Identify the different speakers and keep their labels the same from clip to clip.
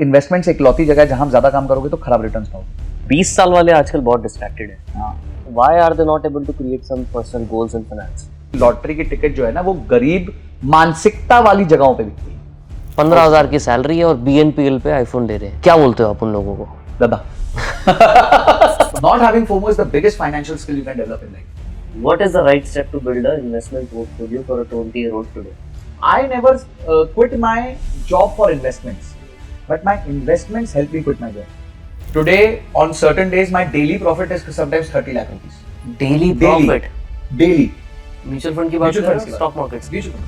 Speaker 1: Investments एक लौती जगह है जहां ज्यादा काम करोगे तो खराब रिटर्न्स पाओगे।
Speaker 2: 20 साल वाले आजकल बहुत डिस्ट्रैक्टेड है। Why are they not able to create some personal goals in finance?
Speaker 1: Lottery की टिकट जो है ना वो गरीब मानसिकता वाली जगहों पे बिकती है।
Speaker 2: 15,000 की सैलरी है और BNPL पे आईफोन ले रहे हैं। क्या बोलते हो आप उन लोगों को?
Speaker 1: गधा। Not having FOMO is the biggest financial skill you can develop in life.
Speaker 2: What is the right step to build an investment portfolio for a 20-year-old today?
Speaker 1: I never quit my job for investments, but my investments help me quit my job. Today, on certain days, my daily profit is sometimes 30 lakh rupees.
Speaker 2: Daily profit?
Speaker 1: Daily.
Speaker 2: Mutual fund की बात कर रहे हो? Stock market?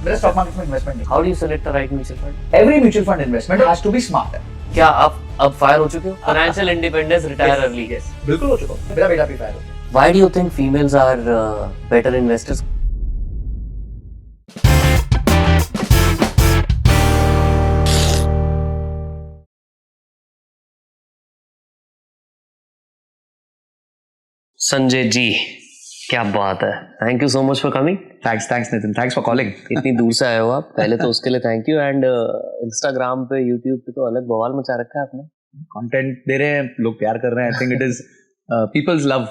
Speaker 1: मेरा stock market में investment नहीं।
Speaker 2: How do you select the right mutual fund?
Speaker 1: Every mutual fund investment has to be smart.
Speaker 2: क्या आप अब फायर हो चुके हो? Financial independence, retire early?
Speaker 1: Yes, बिल्कुल हो चुका हूँ। मेरा बेटा भी फायर हो गया।
Speaker 2: Why do you think females are better investors? Sanjay ji, क्या बात है। Thank you so much for coming.
Speaker 1: Thanks Nitin. Thanks for calling.
Speaker 2: इतनी दूर से आए हो आप, पहले तो उसके लिए थैंक यू। एंड इंस्टाग्राम पे, यूट्यूब पे तो अलग बवाल मचा रखा है आपने।
Speaker 1: कंटेंट दे रहे हैं लोग, प्यार कर रहे हैं। I think it is people's love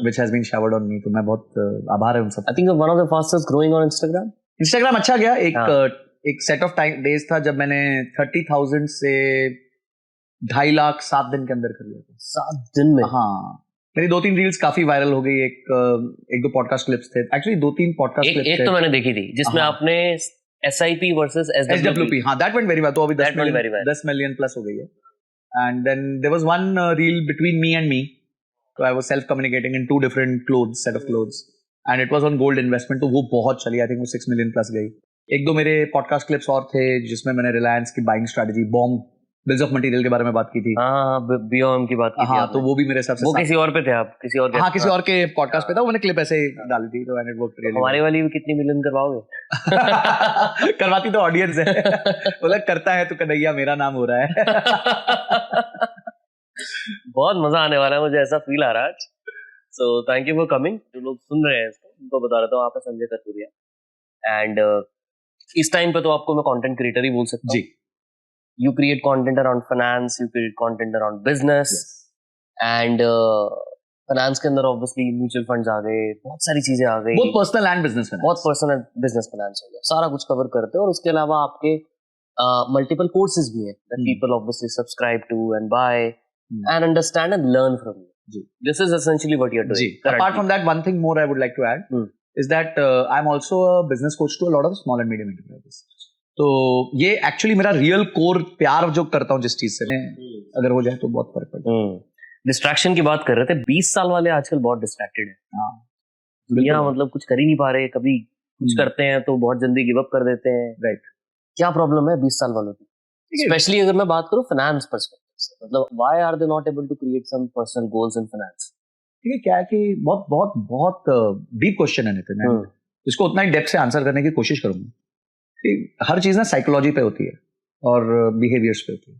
Speaker 1: which has been showered on me, तो मैं बहुत आभार है उन सब।
Speaker 2: I think one of the fastest growing on Instagram.
Speaker 1: Instagram अच्छा गया। एक सेट ऑफ टाइम डेज था जब मैंने 30,000 से 2.5 लाख 7 दिन के अंदर कर लिया था।
Speaker 2: 7 दिन में?
Speaker 1: हाँ, मेरी 2-3 रील्स काफी वायरल हो गई। एक दो पॉडकास्ट क्लिप्स थे, एक्चुअली 2-3 पॉडकास्ट क्लिप्स थे।
Speaker 2: एक तो मैंने देखी थी जिसमें आपने SIP वर्सेस SWP।
Speaker 1: हाँ, दैट वेंट वेरी वेल। तो अभी 10 मिलियन प्लस हो गई है। And then there was one reel between me and me, so I was self communicating in 2 different set of clothes, and it was on gold investment, तो वो बहुत चली। I think वो 6 मिलियन प्लस गई। एक दो मेरे पॉडकास्ट क्लिप्स और थे जिसमें मैंने रिलायंस की buying strategy, bomb bills of material के बारे में बात की थी।
Speaker 2: BOM की बात की थी।
Speaker 1: हाँ, तो वो भी मेरे हिसाब से
Speaker 2: वो किसी और पे थे आप? किसी और?
Speaker 1: हाँ, किसी और के पॉडकास्ट पे था। मैंने क्लिप ऐसे डाली थी, तो एंड इट वर्कड रियली।
Speaker 2: हमारी वाली भी कितनी मिलियन करवाओगे?
Speaker 1: करवाती तो ऑडियंस है। बोला करता है तो कन्हैया मेरा नाम हो रहा है।
Speaker 2: बहुत मजा आने वाला है, मुझे ऐसा फील आ रहा है आज। So thank you for coming. जो लोग सुन रहे हैं इसको, उनको बता रहा था, आप है संजय कथुरिया। एंड इस टाइम पे तो आपको मैं कंटेंट क्रिएटर ही बोल सकता हूँ। You create content around finance, you create content around business, and finance के अंदर obviously mutual funds आ गए, बहुत सारी चीजें आ गई।
Speaker 1: बहुत पर्सनल एंड बिजनेस finance।
Speaker 2: बहुत पर्सनल बिजनेस फाइनेंस हो गया, सारा कुछ कवर करते हैं। और उसके अलावा आपके मल्टीपल कोर्सेज भी हैं that people obviously subscribe to and buy and understand and learn from you. This is essentially what you're doing.
Speaker 1: Apart from that, one thing more I would like to add is that I'm also a business coach to a lot of small and medium enterprises. तो ये actually मेरा real core प्यार जो करता हूँ जिस चीज से, अगर हो जाए तो बहुत फर्क पड़ता है।
Speaker 2: डिस्ट्रैक्शन की बात कर रहे थे। 20 साल वाले आजकल बहुत डिस्ट्रैक्टेड है। हाँ, दुनिया मतलब कुछ कर ही नहीं पा रहे। कभी कुछ करते हैं तो बहुत जल्दी गिव अप कर देते हैं।
Speaker 1: राइट।
Speaker 2: क्या प्रॉब्लम है 20 साल वालों की? स्पेशली अगर मैं बात करूँ फाइनेंस पर्सपेक्टिव से, मतलब why are they not able to create some personal goals in finance?
Speaker 1: ठीक है, क्या है कि बहुत बहुत बहुत डीप क्वेश्चन है नितिन। इसको उतना ही डेप्थ से आंसर करने की कोशिश करूंगा। हर चीज ना साइकोलॉजी पे होती है और बिहेवियर्स पे होती है।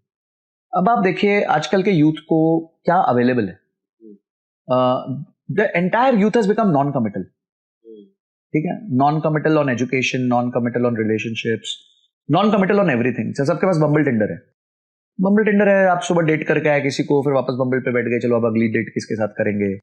Speaker 1: अब आप देखिए आजकल के यूथ को क्या अवेलेबल है। The entire youth has become non committal. ठीक है, non committal on education, non committal on relationships, non committal on everything. सबके पास बम्बल टिंडर है। बम्बल टिंडर है, आप सुबह डेट करके आए किसी को, फिर वापस बम्बल पे बैठ गए, चलो अब अगली डेट किसके साथ करेंगे।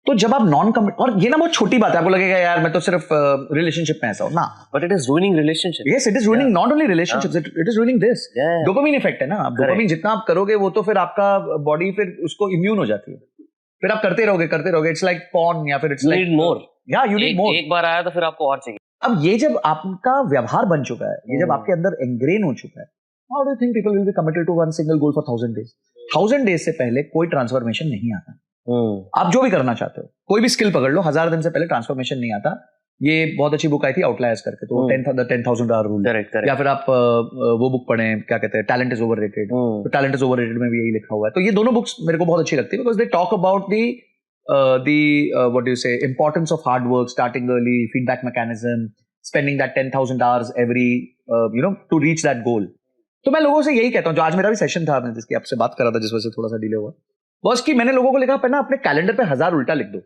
Speaker 1: तो जब आप नॉन कमिट, और ये ना बहुत छोटी बात है, आपको लगेगा यार मैं तो सिर्फ रिलेशनशिप में ऐसा हूं ना,
Speaker 2: but it is ruining relationship.
Speaker 1: Yes, it is ruining not only relationships, it is ruining this dopamine effect है ना। आप डोपामिन जितना आप करोगे वो तो फिर आपका बॉडी फिर उसको इम्यून हो जाती है, फिर आप करते रहोगे। इट्स लाइक पॉर्न, या फिर इट्स लाइक मोर। या यू नीड मोर।
Speaker 2: एक बार आया तो फिर आपको और चाहिए।
Speaker 1: अब ये जब आपका व्यवहार बन चुका है, ये जब आपके अंदर एंग्रेन हो चुका है, how do you think people will be committed to one single goal for 1000 days? 1000 days से पहले कोई ट्रांसफॉर्मेशन नहीं आता। आप जो भी करना चाहते हो, कोई भी स्किल पकड़ लो, 1000 दिन से पहले ट्रांसफॉर्मेशन नहीं आता। ये बहुत अच्छी बुक आई थी आउटलायर्स करके, तो 10,000 आवर रूल। या फिर आप वो बुक पढ़ें, क्या कहते हैं, टैलेंट इज ओवररेटेड। तो टैलेंट इज ओवररेटेड में भी यही लिखा हुआ है। तो ये दोनों बुक्स मेरे को बहुत अच्छी लगती है, because they talk about what do you say, importance of hard work, starting early, feedback mechanism, spending that 10,000 hours every to reach that goal. तो मैं लोगों से यही कहता हूँ, जो आज मेरा भी सेशन था, मैं जिसकी आपसे बात कर रहा था, जिस वजह से थोड़ा सा डिले हुआ, बस कि मैंने लोगों को लिखा ना अपने कैलेंडर पे 1000 उल्टा लिख दो,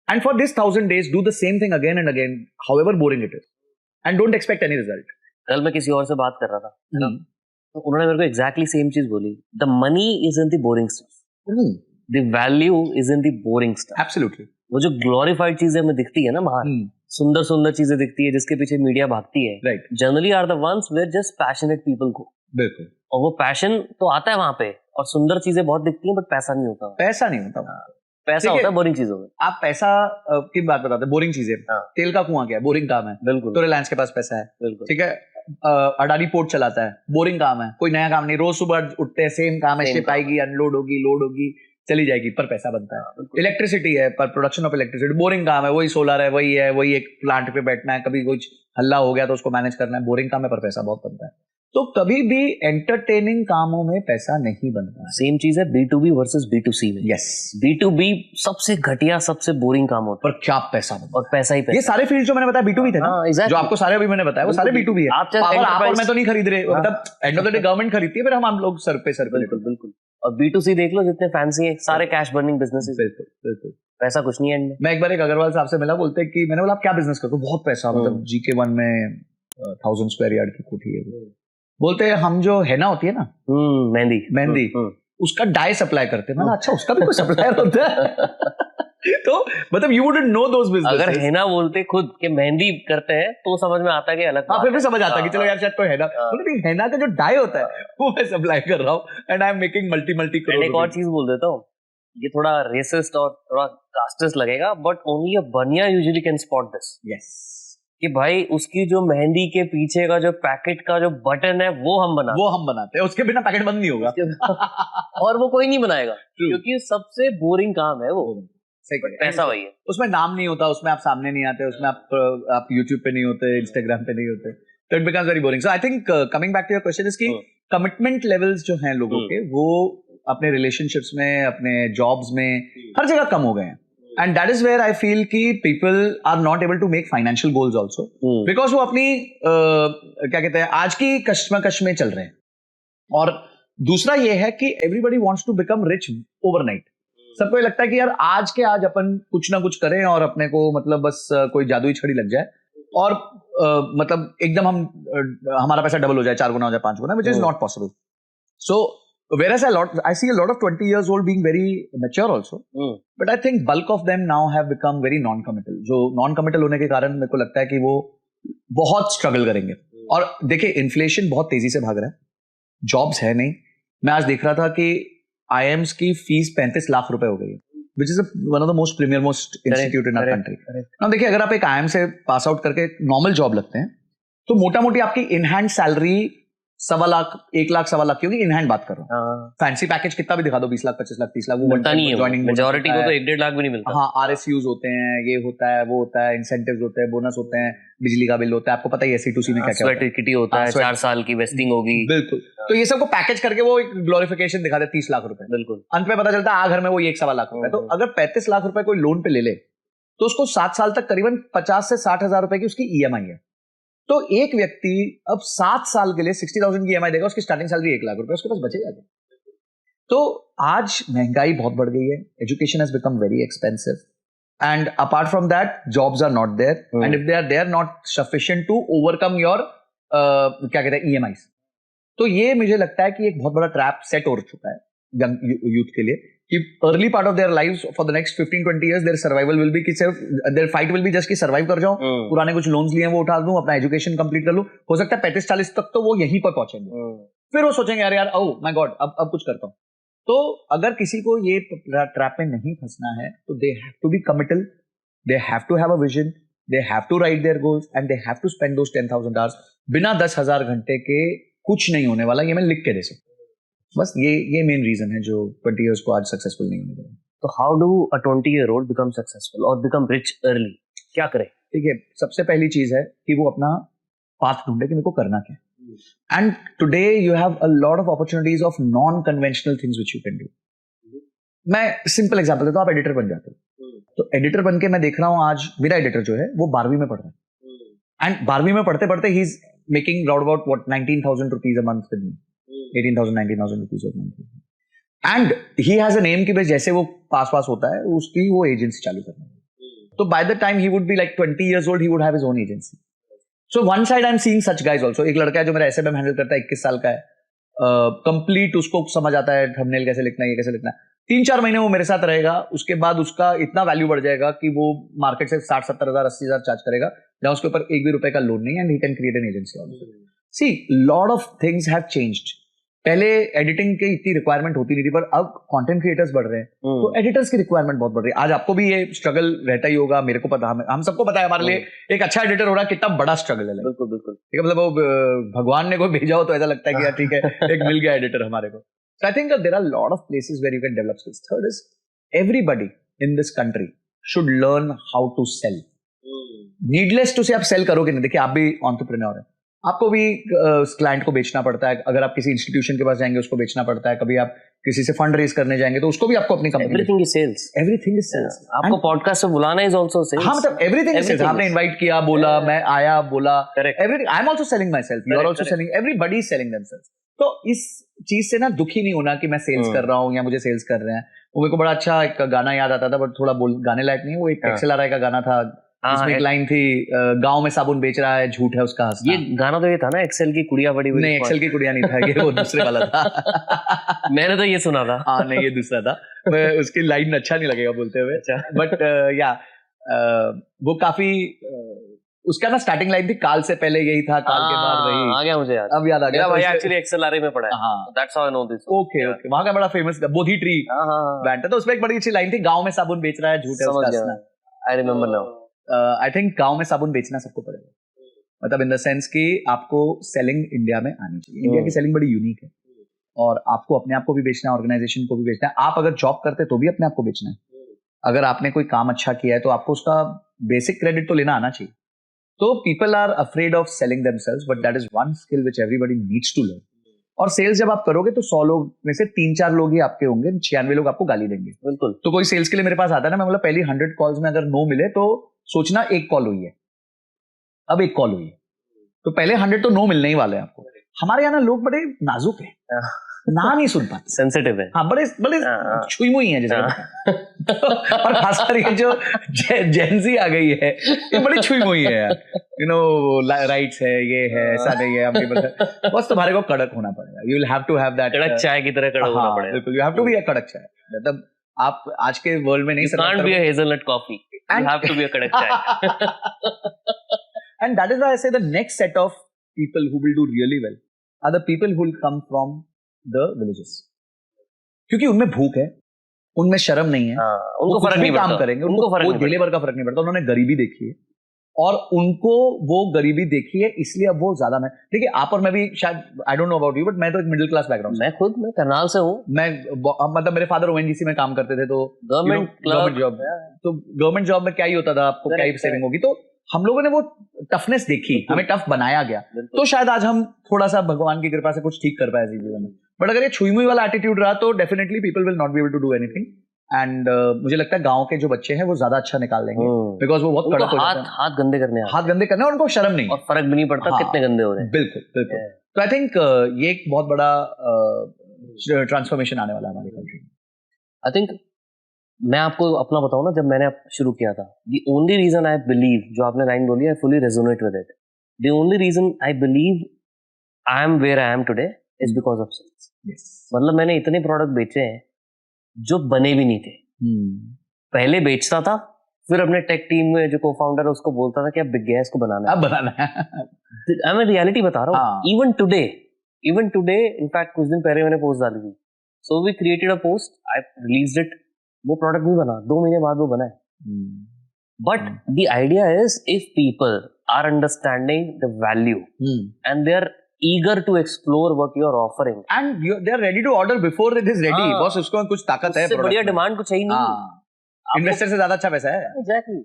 Speaker 1: and for this 1000 days do the same thing again and again, however boring it is, and don't expect any result.
Speaker 2: कल मैं किसी और से बात कर रहा था, तो उन्होंने मेरे को एग्जैक्टली सेम चीज बोली, the money is in the boring stuff, the value is in the boring stuff.
Speaker 1: Absolutely.
Speaker 2: वो जो ग्लोरीफाइड चीजें हमें दिखती है ना बाहर, सुंदर सुंदर चीजें दिखती है जिसके पीछे मीडिया भागती है,
Speaker 1: right,
Speaker 2: generally are the ones were just passionate people को।
Speaker 1: बिल्कुल।
Speaker 2: और वो पैशन तो आता है वहां पे, और सुंदर चीजें बहुत दिखती हैं, बट पैसा नहीं होता।
Speaker 1: पैसा नहीं होता,
Speaker 2: पैसा होता है बोरिंग चीजों में।
Speaker 1: आप पैसा की बात बताते हैं, बोरिंग चीजें, तेल का कुआं क्या है, बोरिंग काम है।
Speaker 2: बिल्कुल।
Speaker 1: तो रिलायंस के पास पैसा है,
Speaker 2: बिल्कुल,
Speaker 1: ठीक है। अडानी पोर्ट चलाता है, बोरिंग काम है, कोई नया काम नहीं, रोज सुबह उठते हैं, सेम काम है, शिप आएगी, अनलोड होगी, लोड होगी, चली जाएगी, पर पैसा बनता है। इलेक्ट्रिसिटी है, पर प्रोडक्शन ऑफ इलेक्ट्रिसिटी, बोरिंग काम है, वही सोलर है, वही एक प्लांट पे बैठना है, कभी कुछ हल्ला हो गया तो उसको मैनेज करना है, बोरिंग काम है, पर पैसा बहुत बनता है। तो कभी भी एंटरटेनिंग कामों में पैसा नहीं बनता है।
Speaker 2: सेम चीज है B2B वर्सेस B2C में।
Speaker 1: यस,
Speaker 2: B2B सबसे घटिया, सबसे बोरिंग काम होता है,
Speaker 1: पर क्या पैसा बनता है,
Speaker 2: और पैसा ही पैसा।
Speaker 1: ये सारे फील्ड जो मैंने बताया B2B थे ना,
Speaker 2: exactly।
Speaker 1: जो आपको सारे अभी मैंने बताया वो सारे B2B है।
Speaker 2: आप
Speaker 1: पावर आप और मैं तो नहीं खरीद रहे, मतलब and of the day government खरीदती है, फिर हम लोग सर पे
Speaker 2: बिल्कुल बिल्कुल। और B2C देख लो, जितने फैंसी है, सारे कैश बर्निंग बिजनेसेस।
Speaker 1: बिल्कुल,
Speaker 2: पैसा कुछ नहीं है एंड में।
Speaker 1: मैं एक बार एक अग्रवाल साहब से मिला, बोलते कि मैंने बोला आप क्या बिजनेस करते हो, बहुत पैसा, मतलब GK1 में 1000 स्क्वायर यार्ड की कोठी है। बोलते हैं हम जो हैना होती है ना, मेहंदी, उसका डाई सप्लाई करते हैं। मैंने अच्छा, उसका भी कोई सप्लायर होता है? तो मतलब you wouldn't know those businesses.
Speaker 2: अगर हैना बोलते खुद के मेहंदी करते हैं तो समझ में आता है कि अलग।
Speaker 1: हाँ, फिर भी समझ आता है कि चलो यार शायद कोई हैना, मतलब हैना का जो डाई होता है वो मैं सप्लाई कर रहा हूँ, and I am making multi crore.
Speaker 2: एक और चीज बोल देता हूँ, ये थोड़ा रेसिस्ट और थोड़ा कास्टिस्ट लगेगा, बट ओनली अ बनिया usually can spot this.
Speaker 1: Yes,
Speaker 2: कि भाई उसकी जो मेहंदी के पीछे का जो पैकेट का जो बटन है वो हम
Speaker 1: बनाते हैं, उसके बिना पैकेट बंद नहीं होगा।
Speaker 2: और वो कोई नहीं बनाएगा, क्योंकि सबसे बोरिंग काम है वो।
Speaker 1: सही,
Speaker 2: पैसा वही है।
Speaker 1: उसमें नाम नहीं होता, उसमें आप सामने नहीं आते, उसमें आप YouTube पे नहीं होते, Instagram पे नहीं होते, तो it becomes very boring. So I think coming back to your question is कि कमिटमेंट लेवल्स जो हैं लोगों के, वो अपने रिलेशनशिप्स में, अपने जॉब्स में, हर जगह कम हो गए हैं। And that is where I feel कि people are not able to make financial goals also, because वो अपनी क्या कहते हैं, आज की कश्मकश में चल रहे हैं। और दूसरा ये है कि everybody wants to become rich overnight। सबको ये लगता है कि यार आज के आज अपन कुछ ना कुछ करें और अपने को मतलब बस कोई जादुई छड़ी लग जाए और मतलब एकदम हमारा पैसा डबल हो जाए, 4 गुना हो जाए, 5 गुना, which is not possible. So whereas I see a lot of 20 years old being very mature also, but I think bulk of them now have become very non-committal. जो non-committal होने के कारण मेरे को लगता है कि वो बहुत स्ट्रगल करेंगे। और देखिए, इन्फ्लेशन बहुत तेजी से भाग रहा है, जॉब्स है नहीं। मैं आज देख रहा था कि IIMs की फीस 35 लाख रुपए हो गई है, which is one of the most premier most institute in our country. now देखिए, अगर आप एक IIM से पास आउट करके नॉर्मल जॉब लगते हैं तो मोटा मोटी आपकी in hand salary 1.25 lakh 1 lakh 1.25 lakh की होगी। इन हैंड बात कर रहा हूँ, फैंसी पैकेज कितना भी दिखा दो, 20 लाख 25 लाख 30 लाख, वो
Speaker 2: मिलता नहीं है। मेजॉरिटी को तो 1-1.5 लाख भी नहीं मिलता।
Speaker 1: हाँ, RSUs होते हैं, ये होता है, वो होता है, इंसेंटिव्स होते हैं, बोनस होते हैं, बिजली का बिल होता है, आपको पता ही है SC2C में क्या क्या होता है,
Speaker 2: इक्विटी होता है, 4 साल की वेस्टिंग होगी।
Speaker 1: बिल्कुल। तो ये सबको पैकेज करके वो एक ग्लोरिफिकेशन दिखा दे 30 लाख रुपए। बिल्कुल। अंत में पता चलता है घर में वो 1.25 लाख रुपए। तो अगर 35 लाख रुपए कोई लोन पे ले ले तो उसको 7 साल तक करीबन 50 से 60 हजार रुपए की उसकी EMI है। तो एक व्यक्ति अब 7 साल के लिए 60,000 की EMI देगा, उसकी स्टार्टिंग सैलरी 1 लाख रुपए उसके पास बचेगा। तो आज महंगाई बहुत बढ़ गई है, education has become very expensive, and apart from that jobs are not there, and if they are not sufficient to overcome your क्या कहते हैं EMIs। तो ये मुझे लगता है कि एक बहुत बड़ा ट्रैप सेट हो चुका है यूथ के लिए कि early part of their lives for the next 15-20 years their survival will be कि सिर्फ their fight will be just कि सर्वाइव कर जाऊं, पुराने कुछ लोन्स लिए हैं वो उठा दूं, अपना एजुकेशन कंप्लीट कर लूं। हो सकता है 35-40 तक तो वो यहीं पर पहुंचेंगे, फिर वो सोचेंगे यार ओह माय गॉड अब कुछ करता हूं। तो अगर किसी को ये ट्रैप में नहीं फंसना है तो they have to be committal, they have to have a vision, they have to write their goals, and they have to spend those 10,000 hours. बिना 10,000 घंटे के कुछ नहीं होने वाला, ये मैं लिख के दे सकता हूं। बस ये मेन रीजन है जो 20 years को आज सक्सेसफुल नहीं होने देगा।
Speaker 2: तो how do a 20-year-old become successful और बिकम रिच अर्ली? क्या करे?
Speaker 1: ठीक है, सबसे पहली चीज है कि वो अपना पाथ ढूंढे कि मेरे को करना क्या है। And today you have a lot of opportunities of non conventional things which you can do. मैं सिंपल एग्जांपल देता हूं, आप एडिटर बन जाते हो। तो एडिटर बन के मैं देख रहा हूं आज मेरा एडिटर जो है वो 12वीं में पढ़ रहा है, एंड 12वीं में पढ़ते पढ़ते he is making round about 19,000 rupees a month with me, 18,000-19,000 rupees a month, and he has a name कि भाई जैसे वो पास होता है उसकी वो एजेंसी चालू करना है। तो by the time he would be like 20 years old, he would have his own agency. So one side I'm seeing such guys also. एक लड़का है जो मेरा SMM हैंडल करता है, 21 साल का है, कंप्लीट उसको समझ आता है थंबनेल कैसे लिखना है, ये कैसे लिखना है। 3-4 महीने वो मेरे साथ रहेगा, उसके बाद उसका इतना वैल्यू बढ़ जाएगा कि वो मार्केट से 60-70 हजार 80 हजार चार्ज करेगा, जहां उसके ऊपर एक भी रुपए का लोन नहीं है, and he can create an agency. See lot of things have changed. पहले एडिटिंग की इतनी रिक्वायरमेंट होती नहीं थी, पर अब कंटेंट क्रिएटर्स बढ़ रहे हैं, तो एडिटर्स की रिक्वायरमेंट बहुत बढ़ रही है। आज आपको भी ये स्ट्रगल रहता ही होगा, मेरे को पता, हम सबको पता है हमारे लिए एक अच्छा एडिटर हो रहा है कितना बड़ा स्ट्रगल है।
Speaker 2: बिल्कुल बिल्कुल,
Speaker 1: ठीक है, मतलब वो भगवान ने कोई भेजा हो तो ऐसा लगता है कि यार ठीक है एक मिल गया एडिटर हमारे को। So I think that there are a lot of places where you can develop skills. Third is everybody in this country should learn how to sell. Needless to say आप सेल करोगे नहीं, देखिए आप भी entrepreneur हैं, आपको भी client को बेचना पड़ता है, अगर आप किसी इंस्टीट्यूशन के पास जाएंगे उसको बेचना पड़ता है, कभी आप किसी से फंड रेज करने जाएंगे तो उसको भी आपको अपनी company,
Speaker 2: everything is sales,
Speaker 1: everything is sales.
Speaker 2: आपको पॉडकास्ट पे बुलाना इज आल्सो सेल्स।
Speaker 1: हाँ, मतलब एवरीथिंग इज सेल्स। आपने इनवाइट किया, बोला, मैं आया, बोला, everything. I am also selling myself, you are also selling, everybody is selling themselves. तो इस चीज से ना दुखी नहीं होना कि मैं सेल्स कर रहा हूँ या मुझे सेल्स कर रहे हैं। वो मेरे को बड़ा अच्छा एक गाना याद आता था, बट थोड़ा गाने लायक नहीं, वो एक XLRI का गाना था, इसमें एक लाइन थी, गांव में साबुन बेच रहा है, झूठ है उसका हंसना।
Speaker 2: ये गाना तो ये था ना, एक्सेल की कुड़िया बड़ी बड़ी।
Speaker 1: नहीं, एक्सेल की कुड़िया नहीं था, ये वो दूसरे वाला था।
Speaker 2: मैंने तो ये सुना था।
Speaker 1: हाँ नहीं, ये दूसरा था। उसकी लाइन अच्छा नहीं लगेगा बोलते हुए, बट या वो काफी उसका ना स्टार्टिंग लाइन थी, काल से पहले यही था, काल के बाद वही।
Speaker 2: आ गया मुझे याद,
Speaker 1: अब याद आ गया।
Speaker 2: भाई एक्चुअली XLRI में पढ़ा है।
Speaker 1: हाँ,
Speaker 2: that's how I know this.
Speaker 1: Okay okay, वहां का बड़ा फेमस बोधी ट्री ब्रांड था, तो उसमें एक बड़ी अच्छी लाइन थी, गांव में साबुन बेच रहा है, झूठ है उसका हंसना।
Speaker 2: I remember now.
Speaker 1: I think गांव में साबुन बेचना सबको पड़ेगा, मतलब इन द सेंस कि आपको सेलिंग इंडिया में आनी चाहिए। इंडिया की सेलिंग बड़ी यूनिक है, और आपको अपने आप को भी बेचना है, ऑर्गेनाइजेशन को भी बेचना है। आप अगर जॉब करते तो भी अपने आप को बेचना है, अगर आपने कोई काम अच्छा किया है तो आपको उसका बेसिक क्रेडिट तो लेना आना चाहिए। तो people are afraid of selling themselves, but that is one skill which everybody needs to learn. और सेल्स जब आप करोगे तो 100 लोग में से 3-4 लोग ही आपके होंगे, 96 लोग आपको गाली देंगे।
Speaker 2: बिल्कुल।
Speaker 1: तो कोई सेल्स के लिए मेरे पास आता है ना, मैं बोला पहली 100 कॉल्स में अगर नो मिले तो सोचना एक कॉल हुई है, अब एक कॉल हुई है, तो पहले 100 तो नो मिलने ही वाले हैं आपको। हमारे यहाँ ना लोग बड़े नाजुक है, ना नहीं सुन पाते,
Speaker 2: सेंसिटिव है।
Speaker 1: हाँ, बड़े बड़े छुई मुई है जैसे। और खासकर ये जो जेनजी आ गई है, ये बड़ी छुई मुई है यार, यू नो, राइट्स है, ये है, ऐसा नहीं है, बस तुम्हारे को कड़क होना पड़ेगा। You will have to have that,
Speaker 2: कड़क चाय की तरह कड़क होना पड़ेगा।
Speaker 1: बिल्कुल, you have to be a कड़क चाय। मतलब आप आज के वर्ल्ड में नहीं,
Speaker 2: you can't be a hazelnut coffee, you have to be a kadak chai.
Speaker 1: And that is why I say the next set of people who will do really well are the people who will come from the villages, क्योंकि उनमें भूख है, उनमें शर्म नहीं है,
Speaker 2: उनको फर्क नहीं पड़ता,
Speaker 1: काम करेंगे, उनको कोई ढेले भर का फर्क नहीं पड़ता। उन्होंने गरीबी देखी है, और उनको वो गरीबी देखी है, इसलिए अब वो ज्यादा में। देखिए आप और मैं भी शायद, I don't know about you, but मैं तो एक मिडिल क्लास बैकग्राउंड,
Speaker 2: मैं करनाल से हूँ। मैं
Speaker 1: मतलब मेरे फादर ONGC में काम करते थे, तो
Speaker 2: गवर्नमेंट
Speaker 1: जॉब, तो गवर्नमेंट जॉब में क्या ही होता था, आपको क्या ही सेविंग होगी। तो हम लोगों ने वो टफनेस देखी, हमें टफ बनाया गया, तो शायद आज हम थोड़ा सा भगवान की कृपा से कुछ ठीक कर पाए जीवन में। बट अगर ये छुई मुई वाला एटीट्यूड रहा तो definitely people will not be able to do anything. And मुझे लगता है गांव के जो बच्चे हैं वो ज्यादा अच्छा निकाल लेंगे, बिकॉज वो बहुत कड़क हो जाते हैं, हाथ गंदे करने और उनको शर्म नहीं,
Speaker 2: और फर्क भी नहीं पड़ता कितने गंदे हो रहे हैं।
Speaker 1: बिल्कुल बिल्कुल। तो आई थिंक ये एक बहुत बड़ा ट्रांसफॉर्मेशन आने वाला है हमारी कंट्री में।
Speaker 2: आई थिंक मैं आपको अपना बताऊं ना, जब मैंने शुरू किया था, the only reason I believe, जो आपने लाइन बोली, I fully resonate with it, the only reason I believe I am where I am today is because of sales. मतलब मैंने इतने प्रोडक्ट बेचे हैं जो बने भी नहीं थे, पहले बेचता था, फिर अपने टेक टीम में जो को-फाउंडर है उसको बोलता था कि अब बिक गया, इसको बनाना है। मैं रियलिटी बता रहा हूँ। इवन टुडे इनफैक्ट कुछ दिन पहले मैंने पोस्ट डाली थी, so we created a post, I released it, वो प्रोडक्ट नहीं बना, 2 महीने बाद वो बना है। But the idea is, if people are understanding the value and they are eager to explore what you are offering
Speaker 1: and they are ready to order before it is ready, बस उसको कुछ ताकत है,
Speaker 2: उससे बढ़िया डिमांड कुछ है ही नहीं,
Speaker 1: इन्वेस्टर से ज्यादा अच्छा पैसा है।
Speaker 2: Exactly.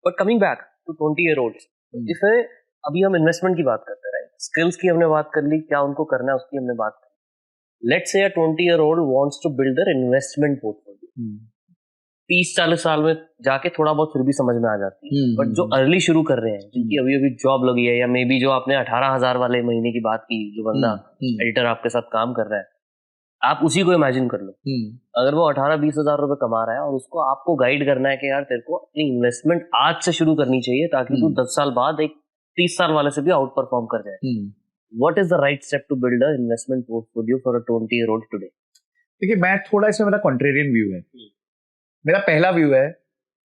Speaker 2: But coming back to 20-year-olds, इसे अभी हम इन्वेस्टमेंट की बात करते रहे, स्किल्स की हमने बात कर ली, क्या उनको करना है उसकी हमने बात कर। Let's say a 20-year-old wants to build their investment portfolio, 30-40 साल में जाके थोड़ा बहुत फिर भी समझ में आ जाती है, बट जो अर्ली शुरू कर रहे हैं, जिनकी अभी अभी जॉब लगी है, या मे बी जो आपने 18,000 वाले महीने की बात की, जो बंदा एडिटर आपके साथ काम कर रहा है, आप उसी को इमेजिन कर लो, अगर वो 18-20 हजार रुपए कमा रहा है और उसको आपको गाइड करना है कि यार तेरे को अपनी इन्वेस्टमेंट आज से शुरू करनी चाहिए ताकि तू 10 साल बाद एक 30 साल वाले से भी आउट परफॉर्म कर जाए, What is the right step to build a investment portfolio for a 20-year-old today?
Speaker 1: देखिए मैं थोड़ा इसमें मेरा कॉन्ट्रेरियन व्यू है। मेरा पहला व्यू है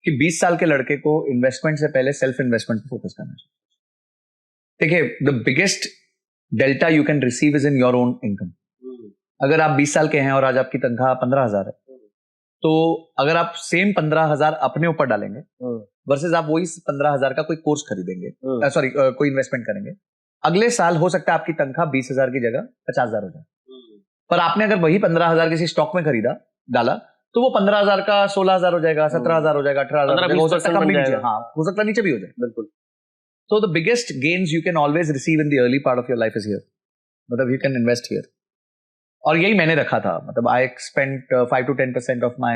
Speaker 1: कि 20 साल के लड़के को इन्वेस्टमेंट से पहले सेल्फ इन्वेस्टमेंट पे फोकस करना चाहिए। देखिए the biggest delta U can receive is in your own income. अगर आप 20 साल के हैं और आज आपकी तनख्वाह 15,000 है, तो अगर आप सेम 15,000 अपने ऊपर डालेंगे वर्सेस आप वही 15,000 का कोई कोर्स खरीदेंगे, सॉरी कोई इन्वेस्टमेंट करेंगे, अगले साल हो सकता है आपकी तनख्वाह 20,000 की जगह 50,000 हो जाए। पर आपने अगर वही 15,000 किसी स्टॉक में खरीदा डाला तो वो 15,000 का 16,000 हो जाएगा, 17,000 हो जाएगा, 18,000 हो सकता है कम भी नीचे, हाँ हो सकता है नीचे भी हो जाए। बिल्कुल। So the biggest gains you can always receive in the early part of your life is here. मतलब you can invest here. और यही मैंने रखा था, मतलब I spent 5 to 10% of my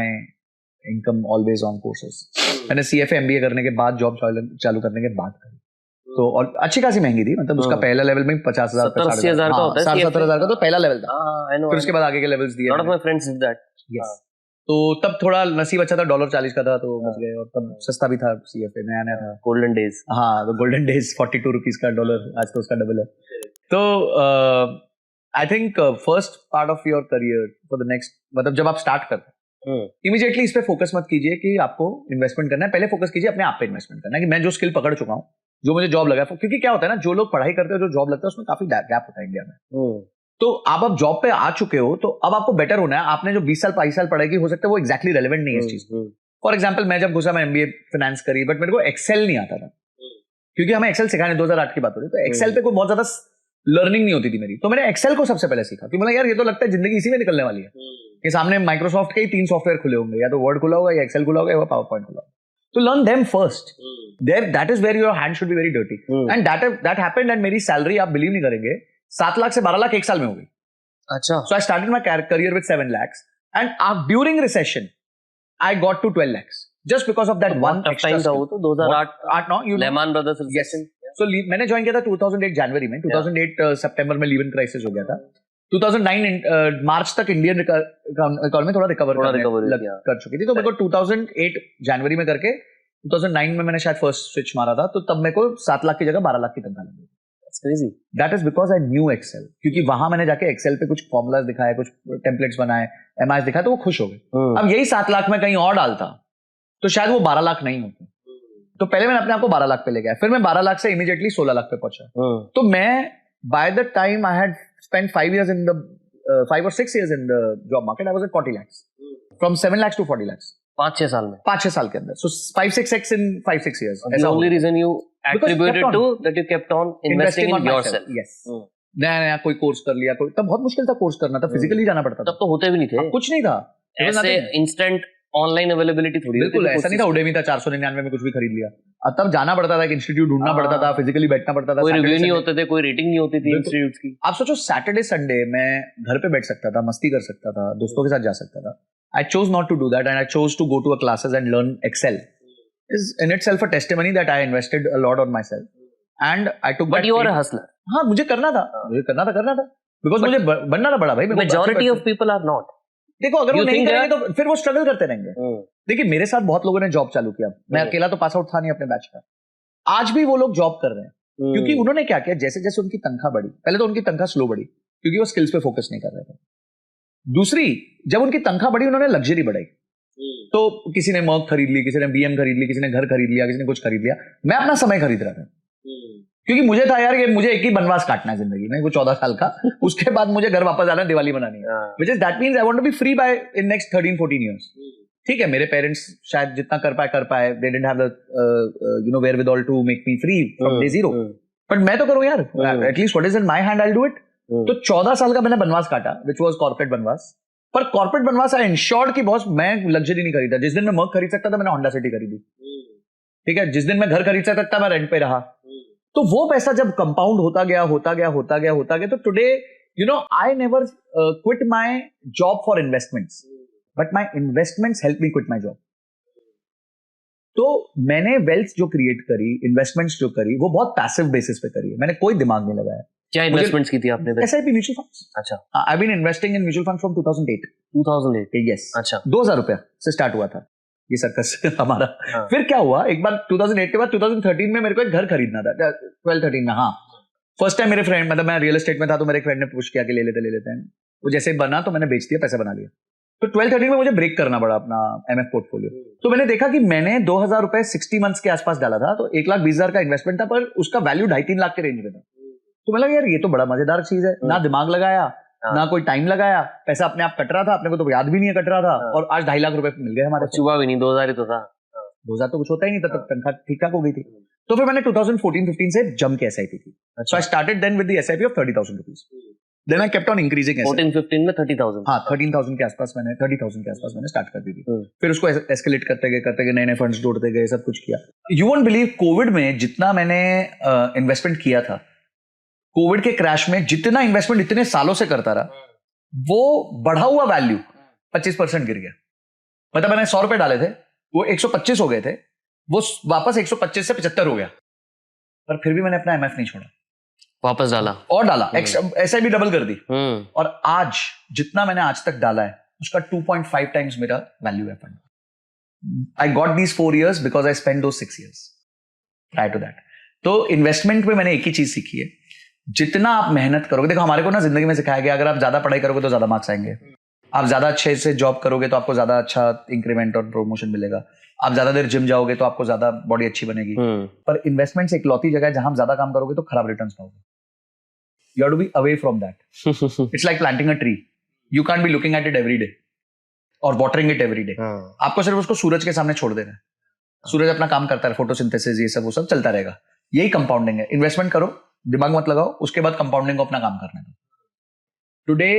Speaker 1: income always on courses. मैंने CFA MBA करने के बाद जॉब चालू करने के बाद करी, तो और अच्छी खासी महंगी थी, मतलब उसका पहला लेवल में 50,000 का
Speaker 2: 70,000 का होता है,
Speaker 1: 70,000 का तो पहला लेवल था। फिर उसके बाद आगे के लेवल्स दिए।
Speaker 2: Lot of my friends did that.
Speaker 1: Yes. तो तब थोड़ा नसीब अच्छा था, $40 का था तो बच गए, और तब सस्ता भी था, CFA नया नया था।
Speaker 2: Golden days.
Speaker 1: हाँ तो गोल्डन डेज, 42 रुपीज का डॉलर, आज तो उसका डबल है। तो I think first part of your career for the next, मतलब जब आप स्टार्ट करते हैं इमीडिएटली इस पे फोकस मत कीजिए कि आपको इन्वेस्टमेंट करना है, पहले फोकस कीजिए अपने आप पे इन्वेस्टमेंट करना है कि मैं जो स्किल पकड़ चुका हूँ, जो मुझे जॉब लगा है, क्योंकि क्या होता है ना, जो लोग पढ़ाई करते हैं जो जॉब लगता है उसमें काफी गैप होता है इंडिया में। तो आप अब जॉब पे आ चुके हो तो अब आपको बेटर होना है। आपने जो 20 साल 22 साल पढ़ाई की, हो सकता है वो एक्जैक्टली रेलेवेंट नहीं है इस चीज। फॉर एग्जाम्पल मैं जब घुसा, मैं MBA फाइनेंस करी, बट मेरे को एक्सेल नहीं आता था, क्योंकि हमें एक्सेल सिखाने 2008 की बात हो रही, तो एक्सेल पे कोई बहुत ज्यादा लर्निंग नहीं होती थी मेरी। तो मैंने एक्सेल को सबसे पहले सीखा कि मतलब यार ये तो लगता है जिंदगी इसी में निकलने वाली है कि सामने माइक्रोसॉफ्ट के ही 3 सॉफ्टवेयर खुले होंगे, या तो वर्ड खुला होगा, या एक्सेल खुला होगा, या पावर पॉइंट खुला होगा। तो learn them first, that is where your hand should be very dirty, and that happened. And मेरी सैलरी आप बिलीव नहीं करेंगे 7 लाख से 12 लाख एक साल में हो गई। अच्छा। So I started my career with 7 lakhs, and during recession, I got to 12 lakhs just because of that one extra
Speaker 2: time था वो तो 2008
Speaker 1: no, you know,
Speaker 2: Lehman Brothers recession.
Speaker 1: Yes. So मैंने ज्वाइन किया था 2008 जनवरी में, 2008 सितंबर में लीवन क्राइसिस हो गया था। 2009 मार्च तक इंडियन इकोनॉमी थोड़ा रिकवर कर चुकी थी, तो मेरे को 2008 जनवरी में करके 2009 में मैंने शायद फर्स्ट स्विच मारा था, तो तब मेरे को 7 लाख की जगह 12 लाख की तनख्वाह लगी। That is because I knew Excel, क्योंकि वहां मैंने जाके Excel पे कुछ फॉर्मूलाज दिखाए, कुछ टेम्पलेट्स बनाए, MIs दिखाए, तो वो खुश हो गए। अब यही 7 लाख में कहीं और डालता तो शायद वो 12 लाख नहीं होते। तो पहले मैंने अपने आप को 12 लाख पे ले गया, फिर मैं 12 लाख से इमीडिएटली 16 लाख पे पहुंचा। तो मैं by the time I had spent 5 years in the 5 or 6 years in the job market, I was at 40 lakhs, from 7 lakhs to 40 lakhs,
Speaker 2: 5-6 साल में,
Speaker 1: 5-6 साल के अंदर। So 5-6x in 5-6 years.
Speaker 2: The only reason you attributed to that you kept on investing in yourself.
Speaker 1: Yes. नया कोई course कर लिया, कोई तब बहुत मुश्किल था कोर्स करना, तब फिजिकली जाना पड़ता था,
Speaker 2: तब तो होते भी नहीं थे,
Speaker 1: कुछ नहीं था
Speaker 2: ऐसे इंस्टेंट ऑनलाइन अवेलेबिलिटी थोड़ी,
Speaker 1: बिल्कुल ऐसा नहीं था। उडेमी था, 499 में कुछ भी खरीद लिया। तब जाना पड़ता था, एक इंस्टीट्यूट ढूंढना पड़ता था, फिजिकली बैठना पड़ता था,
Speaker 2: कोई रिव्यू नहीं होते थे, कोई रेटिंग नहीं होती थी इंस्टीट्यूट्स की।
Speaker 1: आप सोचो सैटरडे संडे मैं घर पे बैठ सकता था, मस्ती कर सकता था, दोस्तों के साथ जा सकता था। I chose not to do that, and I chose to go to a classes and learn Excel. Is in itself a testimony that I invested a lot on myself, and I took.
Speaker 2: But you are a hustler.
Speaker 1: हाँ मुझे करना था, because मुझे बनना था बड़ा भाई।
Speaker 2: Majority of people are not.
Speaker 1: देखो अगर वो नहीं करेंगे तो फिर वो स्ट्रगल करते रहेंगे। देखिए मेरे साथ बहुत लोगों ने जॉब चालू किया, मैं अकेला तो पास आउट था नहीं अपने बैच का। आज भी वो लोग जॉब कर रहे हैं, क्योंकि उन्होंने क्या किया, जैसे जैसे उनकी तनख्वाह बढ़ी, पहले तो उनकी तनख्वाह स्लो बढ़ी क्योंकि वो स्किल्स पे फोकस नहीं कर रहे थे। दूसरी, जब उनकी तनख्वाह बढ़ी उन्होंने लग्जरी बढ़ाई, तो किसी ने मर्क खरीद ली, किसी ने BM खरीद ली, किसी ने घर खरीद लिया, किसी ने कुछ खरीद लिया। मैं अपना समय खरीद रहा था, क्योंकि मुझे था यार ये मुझे एक ही बनवास काटना है जिंदगी में, वो 14 साल का, उसके बाद मुझे घर वापस आना है, दिवाली मनानी है, which is that means I want to be free by in next 13-14 years। ठीक है, मेरे पेरेंट्स शायद जितना कर पाए, they didn't have the wherewithal to make me free from day zero, but मैं तो करूँ यार, at least what is in my hand I'll do it। तो 14 साल का मैंने बनवास काटा, which was कॉर्पोरेट बनवास। पर कॉर्पोरेट बनवास आई इंश्योर्ड कि बॉस मैं लग्जरी नहीं खरीदा। जिस दिन मैं मर्क खरीद सकता था मैंने होंडा सिटी खरीदी, ठीक है, जिस दिन मैं घर खरीद सकता था मैं रेंट पे रहा। तो वो पैसा जब कंपाउंड होता गया, तो today I never quit my job for investments, but my investments help me quit my job. तो मैंने वेल्थ जो क्रिएट करी, इन्वेस्टमेंट्स जो करी, वो बहुत पैसिव बेसिस पे करी है, मैंने कोई दिमाग नहीं लगाया।
Speaker 2: क्या इन्वेस्टमेंट्स की थी आपने?
Speaker 1: SIP mutual funds.
Speaker 2: अच्छा,
Speaker 1: I been investing in mutual fund from 2008। Yes. अच्छा, 2000 रुपया से स्टार्ट हुआ था ये सर्कस हमारा। फिर क्या हुआ, एक बार 2008 के बाद 2013 में मेरे को एक घर खरीदना था, 12-13 में। हाँ, फर्स्ट टाइम मेरे फ्रेंड, मतलब मैं रियल एस्टेट में था तो मेरे फ्रेंड ने पुश किया कि ले लेते हैं, वो जैसे बना तो मैंने बेच दिया, पैसा बना लिया। तो 12-13 में मुझे ब्रेक करना पड़ा अपना एमएफ पोर्टफोलियो। तो मैंने देखा कि मैंने 2000 रुपए 60 मंथ्स के आसपास डाला था, तो 1,20,000 का इन्वेस्टमेंट था, पर उसका वैल्यू 2.5-3 लाख के रेंज में था। तो मैं लगा यार ये तो बड़ा मजेदार चीज है, ना दिमाग लगाया ना कोई टाइम लगाया, पैसा अपने आप कट रहा था, अपने को तो याद भी नहीं है कट रहा था, और आज 2.5 लाख रुपए मिल गए हमारे।
Speaker 2: चुका भी नहीं, 2000 ही तो था।
Speaker 1: 2000 तो कुछ होता ही नहीं, तब तक तनख्वाह ठीक ठाक हो गई थी। तो फिर मैंने 2014-15 से जम के एसआईपी की। So I started then with the SIP of 30,000 rupees. Then I kept on increasing.
Speaker 2: 14-15 में 30,000।
Speaker 1: हाँ, 13,000 के आसपास मैंने 30,000 के आसपास मैंने स्टार्ट कर दी थी। फिर उसको एस्केलेट करते गए नए फंड्स जोड़ते गए, सब कुछ किया। यू वोंट बिलीव, कोविड में जितना मैंने इन्वेस्टमेंट किया था, कोविड के क्रैश में जितना इन्वेस्टमेंट इतने सालों से करता रहा, वो बढ़ा हुआ वैल्यू 25% गिर गया। मतलब मैंने 100 रुपए डाले थे, वो 125 हो गए थे, वो वापस 125 से 75 हो गया, पर फिर भी मैंने अपना एमएफ नहीं छोड़ा, वापस डाला और डाला, ऐसे भी डबल कर दी। और आज जितना मैंने आज तक डाला है उसका 2.5 टाइम्स मेरा वैल्यू है fund. I got these 4 years because I spend दो 6 years प्रायर टू दैट। तो इन्वेस्टमेंट में मैंने एक ही चीज सीखी है, जितना आप मेहनत करोगे, देखो हमारे को ना जिंदगी में सिखाया गया, अगर आप ज्यादा पढ़ाई करोगे तो ज्यादा मार्क्स आएंगे, आप ज्यादा अच्छे से जॉब करोगे तो आपको ज्यादा अच्छा इंक्रीमेंट और प्रमोशन मिलेगा, आप ज्यादा देर जिम जाओगे तो आपको ज्यादा बॉडी अच्छी बनेगी। पर इन्वेस्टमेंट एक लौती जगह है जहां ज्यादा काम करोगे तो खराब रिटर्न्स पाओगे। You have to be away from that. It's like planting a tree, you can't be looking at it every day और वाटरिंग इट एवरी डे। आपको सिर्फ उसको सूरज के सामने छोड़ देना है, सूरज अपना काम करता है, फोटोसिंथेसिस ये सब वो सब चलता रहेगा। यही कंपाउंडिंग है। इन्वेस्टमेंट करो, दिमाग मत लगाओ, उसके बाद कंपाउंडिंग को अपना काम करने दो। Today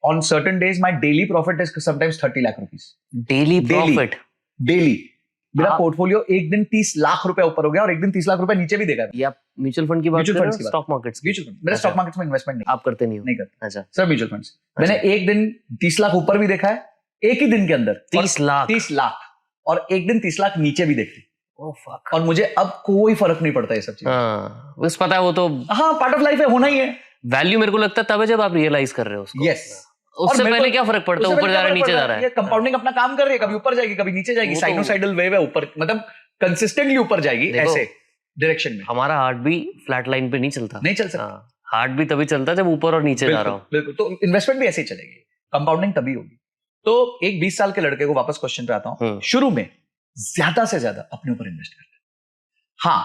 Speaker 1: on certain days my daily profit is sometimes 30 lakh rupees
Speaker 2: daily profit
Speaker 1: daily मेरा पोर्टफोलियो एक दिन 30 लाख रुपए ऊपर हो गया और एक दिन 30 लाख रुपए नीचे भी देगा।
Speaker 2: ये आप म्यूचुअल फंड की बात कर रहे हो? Stock markets?
Speaker 1: म्यूचुअल फंड, मेरा स्टॉक मार्केट्स में इन्वेस्टमेंट नहीं।
Speaker 2: आप करते नहीं हो?
Speaker 1: नहीं करते।
Speaker 2: अच्छा
Speaker 1: सर, म्यूचुअल फंड्स मैंने एक दिन 30 लाख ऊपर भी देखा है, एक ही दिन के अंदर
Speaker 2: 30 लाख,
Speaker 1: और एक दिन 30 लाख नीचे भी देखती। और मुझे अब कोई फर्क नहीं पड़ता ये सब चीजें।
Speaker 2: बस पता है वो तो
Speaker 1: हाँ पार्ट ऑफ लाइफ है, होना ही है।
Speaker 2: वैल्यू मेरे को लगता है तब है जब आप रियलाइज कर रहे हो उसको।
Speaker 1: यस,
Speaker 2: उससे पहले क्या फर्क पड़ता है? ऊपर जा रहा है नीचे जा रहा है।
Speaker 1: ये कंपाउंडिंग अपना काम कर रही है, कभी ऊपर जाएगी कभी नीचे जाएगी, साइनोसाइडल वेव है, ऊपर मतलब कंसिस्टेंटली ऊपर जाएगी ऐसे डायरेक्शन में।
Speaker 2: हमारा हार्ट भी फ्लैट लाइन पे नहीं चलता,
Speaker 1: नहीं चल सकता।
Speaker 2: हार्ट भी तभी चलता है जब ऊपर और नीचे जा रहा हो।
Speaker 1: बिल्कुल, तो इन्वेस्टमेंट भी ऐसे ही चलेगी, कंपाउंडिंग तभी होगी। तो एक 20 साल के लड़के को वापस क्वेश्चन पे आता हूं, शुरू में ज्यादा से ज्यादा अपने ऊपर इन्वेस्ट करते हैं। हाँ,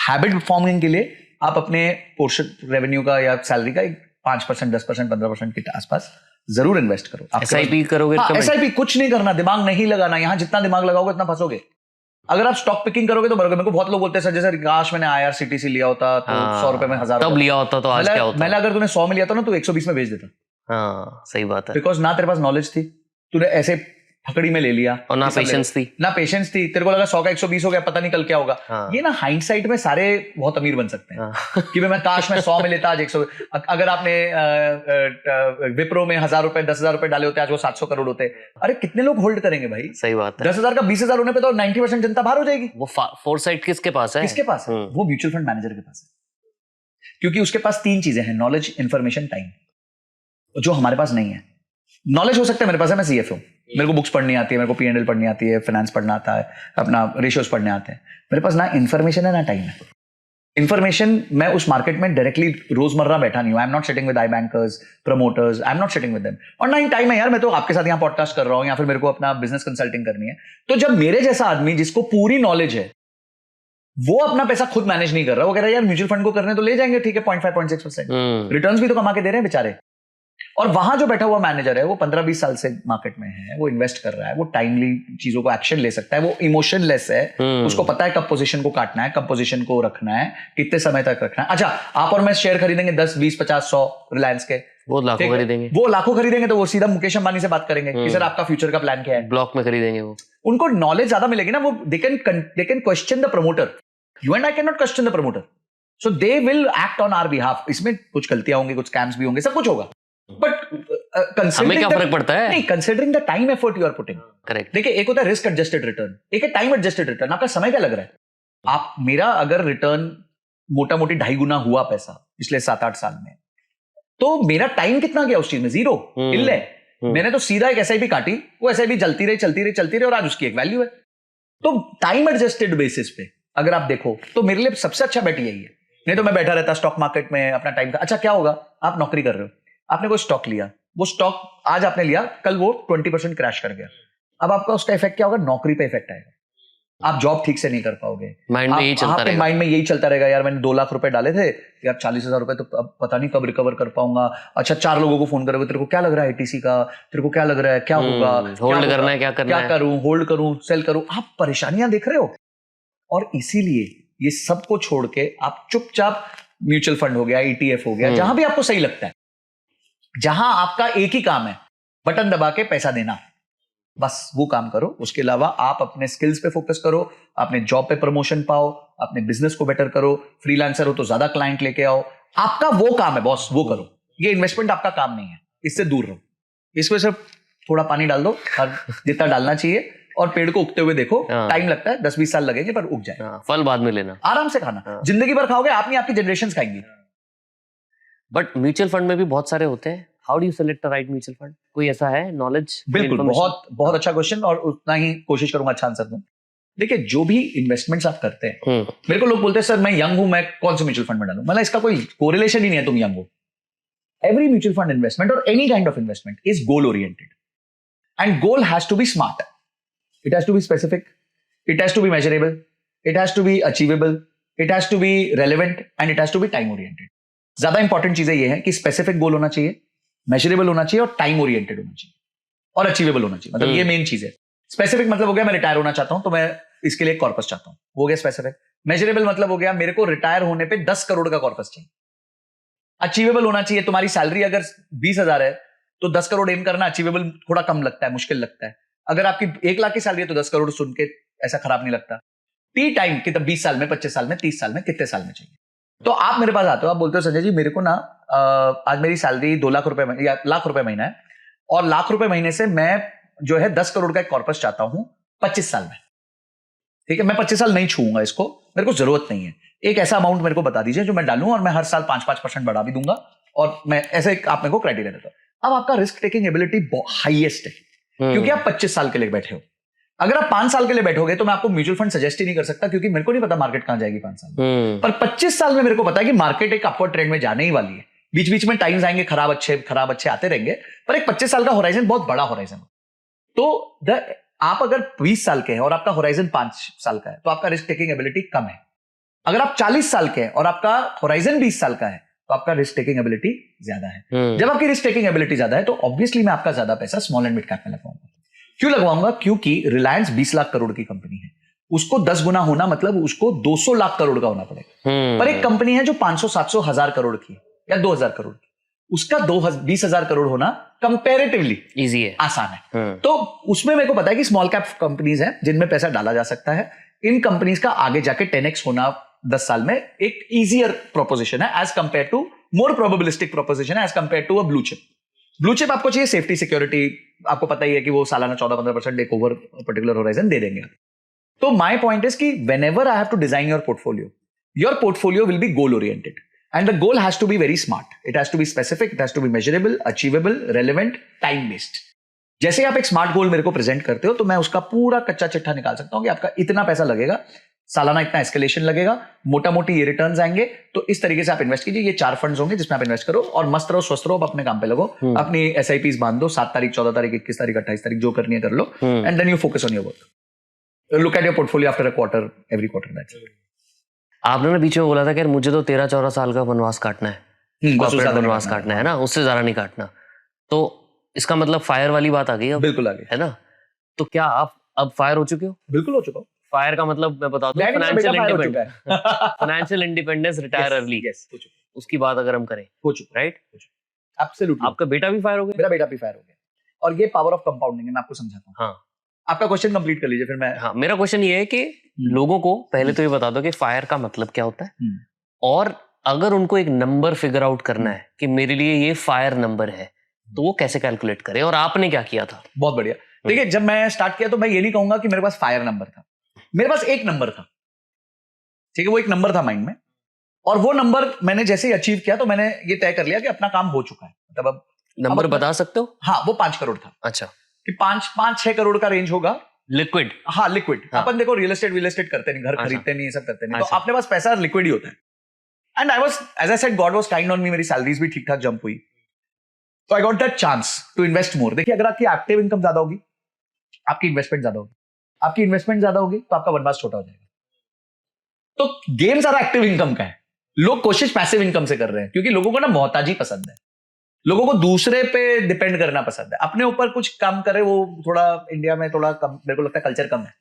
Speaker 1: हैबिट फॉर्मिंग के लिए आप अपने पोर्शन रेवेन्यू का या सैलरी का 5%, 10%, 15% के आसपास जरूर इन्वेस्ट करो।
Speaker 2: एसआईपी करोगे?
Speaker 1: एसआईपी कुछ नहीं करना, दिमाग नहीं लगाना। यहाँ जितना दिमाग लगाओगे उतना फंसोगे। अगर आप स्टॉक पिकिंग करोगे तो मरोगे। मेरे को बहुत लोग बोलते हैं सर जैसे काश मैंने IRCTC लिया होता तो 100 रुपए में 1000
Speaker 2: तब लिया होता तो आज क्या होता।
Speaker 1: मैंने अगर तूने 100 में लिया था ना तो 120 में बेच देता।
Speaker 2: हाँ सही बात है,
Speaker 1: बिकॉज ना तेरे पास नॉलेज थी, तूने ऐसे फकड़ी में ले लिया,
Speaker 2: और ना पेशेंस थी। तेरे को लगा 100 का 120 हो गया, पता नहीं कल क्या होगा। ये ना हाइंडसाइट में सारे बहुत अमीर बन सकते हैं कि मैं काश मैं 100 में लेता आज 100। अगर आपने विप्रो में 1000 रुपए 10,000 रुपए डाले होते आज वो 700 करोड़ होते। अरे कितने लोग होल्ड करेंगे भाई? सही बात है।
Speaker 1: 10,000 का 20,000 होने पे तो 90% जनता बाहर हो जाएगी।
Speaker 2: वो फोरसाइट किसके पास है?
Speaker 1: किसके पास है? वो म्यूचुअल फंड मैनेजर के पास है, क्योंकि उसके पास 3 चीजें हैं, नॉलेज, इंफॉर्मेशन, टाइम, जो हमारे पास नहीं है। नॉलेज हो सकता है मेरे पास है, मैं CFO, मेरे को बुक्स पढ़नी आती है, मेरे को P&L पढ़नी आती है, फाइनेंस पढ़ना आता है, अपना रेशियोज पढ़ने आते हैं। मेरे पास ना इंफॉर्मेशन है ना टाइम है। इंफॉर्मेशन, मैं उस मार्केट में डायरेक्टली रोजमर्रा बैठा नहीं हूं। I am not sitting with I bankers, promoters, I am not sitting with them. और ना ही टाइम है यार, मैं तो आपके साथ यहाँ पॉडकास्ट कर रहा हूँ या फिर मेरे को अपना बिजनेस कंसल्टिंग करनी है। तो जब मेरे जैसा आदमी जिसको पूरी नॉलेज है वो अपना पैसा खुद मैनेज नहीं कर रहा, वो कह रहा है यार म्यूचुअल फंड को करने तो ले जाएंगे, ठीक है 0.5-0.6% रिटर्न्स भी तो कमा के दे रहे हैं बेचारे। और वहां जो बैठा हुआ मैनेजर है वो 15-20 साल से मार्केट में है, वो इन्वेस्ट कर रहा है, वो टाइमली चीजों को एक्शन ले सकता है, वो इमोशनलेस है, उसको पता है कब पोजीशन को काटना है, कब पोजीशन को रखना है, कितने समय तक रखना है। अच्छा, आप और मैं शेयर खरीदेंगे 10, 20, 50, 100 रिलायंस के,
Speaker 2: वो लाखों खरीदेंगे।
Speaker 1: वो लाखों खरीदेंगे तो वो सीधा मुकेश अंबानी से बात करेंगे कि सर आपका फ्यूचर का प्लान क्या है।
Speaker 2: ब्लॉक में खरीदेंगे वो।
Speaker 1: उनको नॉलेज ज्यादा मिलेगी ना, वो they can question the promoter. You and I can not question the promoter, so they will act on our behalf. इसमें कुछ गलतियां होंगी, कुछ स्कैम्स भी होंगे, सब कुछ होगा, बट
Speaker 2: हमें क्या फर्क पड़ता है?
Speaker 1: नहीं, considering the time effort you are putting.
Speaker 2: Correct.
Speaker 1: देखिए, एक होता है रिस्क एडजस्टेड रिटर्न, एक है टाइम एडजस्टेड रिटर्न। आपका समय क्या लग रहा है? आप, मेरा अगर रिटर्न मोटा मोटी 2.5 गुना हुआ पैसा पिछले 7-8 साल में, तो मेरा टाइम कितना गया उस चीज में? 0 इल्ले। मैंने तो सीधा एक SIP काटी, वो SIP चलती रही और आज उसकी एक वैल्यू है। तो टाइम एडजस्टेड बेसिस पे अगर आप देखो तो मेरे लिए सबसे अच्छा बेट यही है नहीं तो मैं बैठा रहता स्टॉक मार्केट में अपना टाइम का। अच्छा क्या होगा, आप नौकरी कर रहे हो, आपने कोई स्टॉक लिया, वो स्टॉक आज आपने लिया, कल वो 20% क्रैश कर गया, अब आपका उसका इफेक्ट क्या होगा, नौकरी पे इफेक्ट आएगा, आप जॉब ठीक से नहीं कर पाओगे,
Speaker 2: माइंड में यही चलता रहेगा।
Speaker 1: माइंड में यही चलता रहेगा, यार मैंने 2 लाख रुपए डाले थे यार, 40,000 रुपए तो अब पता नहीं कब रिकवर कर पाऊंगा। अच्छा 4 लोगों को फोन करोगे, तेरे को क्या लग रहा है आईटीसी का, तेरे को क्या लग रहा है, क्या होगा,
Speaker 2: होल्ड करना है, क्या करना है,
Speaker 1: क्या करूं, होल्ड करूं, सेल करूं, आप परेशानियां देख रहे हो। और इसीलिए ये सबको छोड़ के आप चुपचाप म्यूचुअल फंड हो गया, ईटीएफ हो गया, जहां भी आपको सही लगता है, जहां आपका एक ही काम है, बटन दबा के पैसा देना, बस वो काम करो। उसके अलावा आप अपने स्किल्स पे फोकस करो, अपने जॉब पे प्रमोशन पाओ, अपने बिजनेस को बेटर करो, फ्रीलांसर हो तो ज्यादा क्लाइंट लेके आओ, आपका वो काम है बॉस, वो करो। ये इन्वेस्टमेंट आपका काम नहीं है, इससे दूर रहो। इसमें सिर्फ थोड़ा पानी डाल दो, हर जितना डालना चाहिए, और पेड़ को उगते हुए देखो, टाइम लगता है, 10-20 साल लगेंगे पर उग जाए,
Speaker 2: फल बाद में लेना,
Speaker 1: आराम से खाना, जिंदगी भर खाओगे आप नहीं, आपकी जनरेशन खाएंगी।
Speaker 2: बट म्यूचुअल फंड में भी बहुत सारे होते हैं, how do you select the right mutual fund? कोई ऐसा है नॉलेज?
Speaker 1: बिल्कुल, बहुत अच्छा क्वेश्चन, और उतना ही कोशिश करूंगा अच्छा आंसर दूं। देखिए जो भी इन्वेस्टमेंट्स आप करते हैं, मेरे को लोग बोलते हैं सर मैं यंग हूं, मैं कौन से म्यूचुअल फंड में डालूं, मतलब इसका कोई कोरिलेशन ही नहीं है तुम यंग हो। एवरी म्यूचुअल फंड इन्वेस्टमेंट और any kind of investment is goal oriented, and goal has to be smart, it has to be specific, it has to be measurable, it has to be achievable, it has to be relevant, and it has to be time oriented. ज्यादा important चीजें ये है कि specific goal होना चाहिए, measurable होना चाहिए, और टाइम ओरिएंटेड होना चाहिए, और अचीवेबल होना चाहिए। मतलब ये मेन चीज है। स्पेसिफिक मतलब हो गया मैं रिटायर होना चाहता हूं तो मैं इसके लिए कॉर्पस चाहता हूं, हो गया स्पेसिफिक। मेजरेबल मतलब हो गया मेरे को रिटायर होने पे 10 करोड़ का कॉर्पस चाहिए। अचीवेबल होना चाहिए, तुम्हारी सैलरी अगर 20,000 है तो 10 करोड़ एम करना अचीवेबल थोड़ा कम लगता है, मुश्किल लगता है। अगर आपकी 1 लाख की सैलरी है तो 10 करोड़ सुन के ऐसा खराब नहीं लगता। टी टाइम कितना, 20 साल में, 25 साल में, 30 साल में, कितने साल में चाहिए। तो आप मेरे पास आते हो, आप बोलते हो संजय जी मेरे को ना आज मेरी सैलरी 2 लाख रुपए या लाख रुपए महीना है, और लाख रुपए महीने से मैं जो है 10 करोड़ का एक कॉर्पस चाहता हूं 25 साल में। ठीक है, मैं 25 साल नहीं छूऊंगा इसको, मेरे को जरूरत नहीं है, एक ऐसा अमाउंट मेरे को बता दीजिए जो मैं डालूं, और मैं हर साल 5-5% बढ़ा भी दूंगा, और मैं ऐसे आप मेरे को क्राइटेरिया देता हूं। अब आपका रिस्क टेकिंग एबिलिटी हाईएस्ट है, क्योंकि आप 25 साल के लिए बैठे हो। अगर आप 5 साल के लिए बैठोगे तो मैं आपको म्यूचुअल फंड सजेस्ट ही नहीं कर सकता, क्योंकि मेरे को नहीं पता मार्केट कहां जाएगी 5 साल में। पर 25 साल में मेरे को पता है कि मार्केट एक अपवर्ड ट्रेंड में जाने ही वाली है। बीच बीच में टाइम्स आएंगे खराब अच्छे आते रहेंगे, पर एक 25 साल का होराइजन बहुत बड़ा होराइजन। तो आप अगर 20 साल के हैं और आपका होराइजन 5 साल का है तो आपका रिस्क टेकिंग एबिलिटी कम है। अगर आप 40 साल के हैं और आपका होराइजन 20 साल का है तो आपका रिस्क टेकिंग एबिलिटी ज्यादा है। जब आपकी रिस्क टेकिंग एबिलिटी ज्यादा है तो ऑब्वियसली मैं आपका ज्यादा पैसा स्मॉल एंड मिड कैप में लगवाऊंगा। क्यों लगवाऊंगा? क्योंकि रिलायंस 20 लाख करोड़ की कंपनी है, उसको 10 गुना होना मतलब उसको 200 लाख करोड़ का होना पड़ेगा। पर एक कंपनी है जो 500-700 हजार करोड़ की या 2000 करोड़ की, उसका 20,000 करोड़ होना कंपैरेटिवली इजी है, आसान है। तो उसमें मेरे को पता है कि स्मॉल कैप कंपनीज हैं जिनमें पैसा डाला जा सकता है। इन कंपनीज का आगे जाके 10x होना 10 साल में एक इजियर प्रोपोजिशन है as compare to, more probabilistic proposition है as compare to a blue chip. Blue chip आपको चाहिए सेफ्टी सिक्योरिटी, आपको पता ही है कि वो सालाना 14-15% एक ओवर पर्टिकुलर होराइजन दे देंगे। तो माय पॉइंट इज कि whenever I have to design your portfolio will be goal oriented, and the goal has to be very smart. It has to be specific, it has to be measurable, achievable, relevant, time based. जैसे आप एक smart गोल मेरे को present करते हो तो मैं उसका पूरा कच्चा चिट्ठा निकाल सकता हूं कि आपका इतना पैसा लगेगा, सालाना इतना एस्केलेशन लगेगा, मोटा मोटी ये रिटर्न्स आएंगे, तो इस तरीके से आप इन्वेस्ट कीजिए। ये 4 फंड्स होंगे जिसमें आप इन्वेस्ट करो और मस्त रहो, स्वस्थ रहो, अपने काम पे लगो, अपनी SIPs बांध दो, 7 तारीख, 14 तारीख, 21 तारीख, 28 तारीख जो करनी है कर लो, and then you focus on your work. Look at your portfolio after a quarter, every quarter. That's it.
Speaker 2: आपने ना बीच में बोला था कि मुझे तो 13-14 साल का वनवास काटना है, वनवास काटना है ना, उससे ज्यादा नहीं काटना। तो इसका मतलब फायर वाली बात आ गई अब।
Speaker 1: बिल्कुल आ गई है
Speaker 2: ना। तो क्या आप अब फायर हो चुके हो?
Speaker 1: बिल्कुल हो चुका हूं।
Speaker 2: फायर का मतलब मैं बता दूं, फाइनेंशियल इंडिपेंडेंस, रिटायर अर्ली, उसकी बात अगर हम करें, हो चुका, राइट? एब्सोल्युटली। आपका बेटा भी फायर हो गया? मेरा बेटा भी फायर हो गया, और ये पावर ऑफ कंपाउंडिंग है, मैं आपको समझाता हूँ। हाँ, आपका क्वेश्चन कंप्लीट कर लीजिए फिर मैं। हाँ, मेरा क्वेश्चन ये है कि लोगों को पहले तो ये बता दो कि फायर का मतलब क्या होता है, और अगर उनको एक नंबर फिगर आउट करना है कि मेरे लिए ये फायर नंबर है, तो वो कैसे कैलकुलेट करे, और आपने क्या किया था? बहुत बढ़िया। देखिए, जब मैं स्टार्ट किया तो मैं ये नहीं कहूंगा कि मेरे पास फायर नंबर था, मेरे पास एक नंबर था। ठीक है, वो एक नंबर था माइंड में, और वो नंबर मैंने जैसे ही अचीव किया तो मैंने ये तय कर लिया कि अपना काम हो चुका है। मतलब अब नंबर बता सकते हो? हाँ, वो 5 करोड़ था। अच्छा, कि 5-6 करोड़ का रेंज होगा लिक्विड। हाँ, लिक्विड। अपन देखो रियल एस्टेट करते नहीं, घर खरीदते नहीं, सब करते नहीं, तो अपने पास पैसा लिक्विड ही होता है।
Speaker 1: And I was, as I said, God was kind on me, मेरी सैलरीज भी ठीक ठाक जंप हुई, तो I got that chance to invest more. देखिए, अगर आपकी एक्टिव इनकम ज्यादा होगी, आपकी इन्वेस्टमेंट ज्यादा होगी, आपकी इन्वेस्टमेंट ज्यादा होगी तो आपका वनवास छोटा हो जाएगा. तो गेम सारा एक्टिव इनकम का है. लोग कोशिश पैसिव इनकम से कर रहे हैं क्योंकि लोगों को ना मोहताजी पसंद है, लोगों को दूसरे पे डिपेंड करना पसंद है, अपने ऊपर कुछ काम करे. वो थोड़ा इंडिया में थोड़ा कम, मेरे को लगता है कल्चर कम है.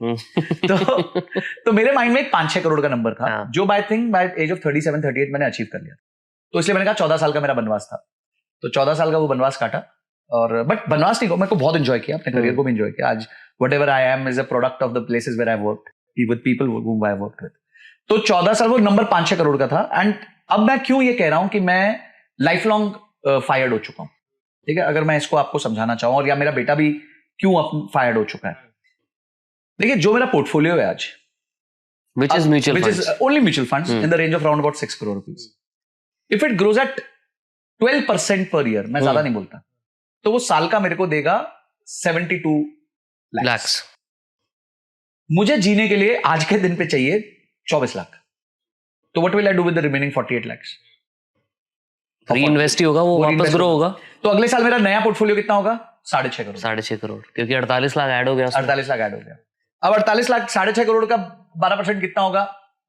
Speaker 1: तो मेरे माइंड में एक 5-6 करोड़ का नंबर था, जो by think by age of 37-38 मैंने अचीव कर लिया. तो इसलिए मैंने कहा 14 साल का मेरा बनवास था, तो 14 साल का वो बनवास काटा. और बट बनवास नहीं, मेरे को बहुत एंजॉय किया, अपने करियर को भी एंजॉय किया. आज whatever I am is a product of the places where I worked, with people whom I worked with. तो 14 साल वो नंबर 5-6 करोड़ का था. एंड अब मैं क्यों ये कह रहा हूं कि मैं लाइफ लॉन्ग फायर्ड हो चुका हूं, ठीक है, अगर मैं इसको आपको समझाना चाहूं, और या मेरा बेटा भी क्यों फायर्ड हो चुका है. देखिए, जो मेरा पोर्टफोलियो है आज,
Speaker 2: which is
Speaker 1: only mutual funds in the range of around about 6 crore rupees. If it grows at 12% per year, मैं ज्यादा नहीं बोलता, तो वो साल का मेरे को देगा 72 lakhs. मुझे जीने के लिए आज के दिन पे चाहिए 24 लाख. तो what will I do with the remaining 48 lakhs?
Speaker 2: Reinvest ही होगा, वो वापस ग्रो होगा.
Speaker 1: तो अगले साल मेरा नया पोर्टफोलियो कितना होगा? 6.5 करोड़.
Speaker 2: 6.5 करोड़, क्योंकि 48 लाख ऐड हो गया.
Speaker 1: 48 लाख ऐड हो गया. अब 48 लाख 6.5 करोड़ का 12% कितना होगा?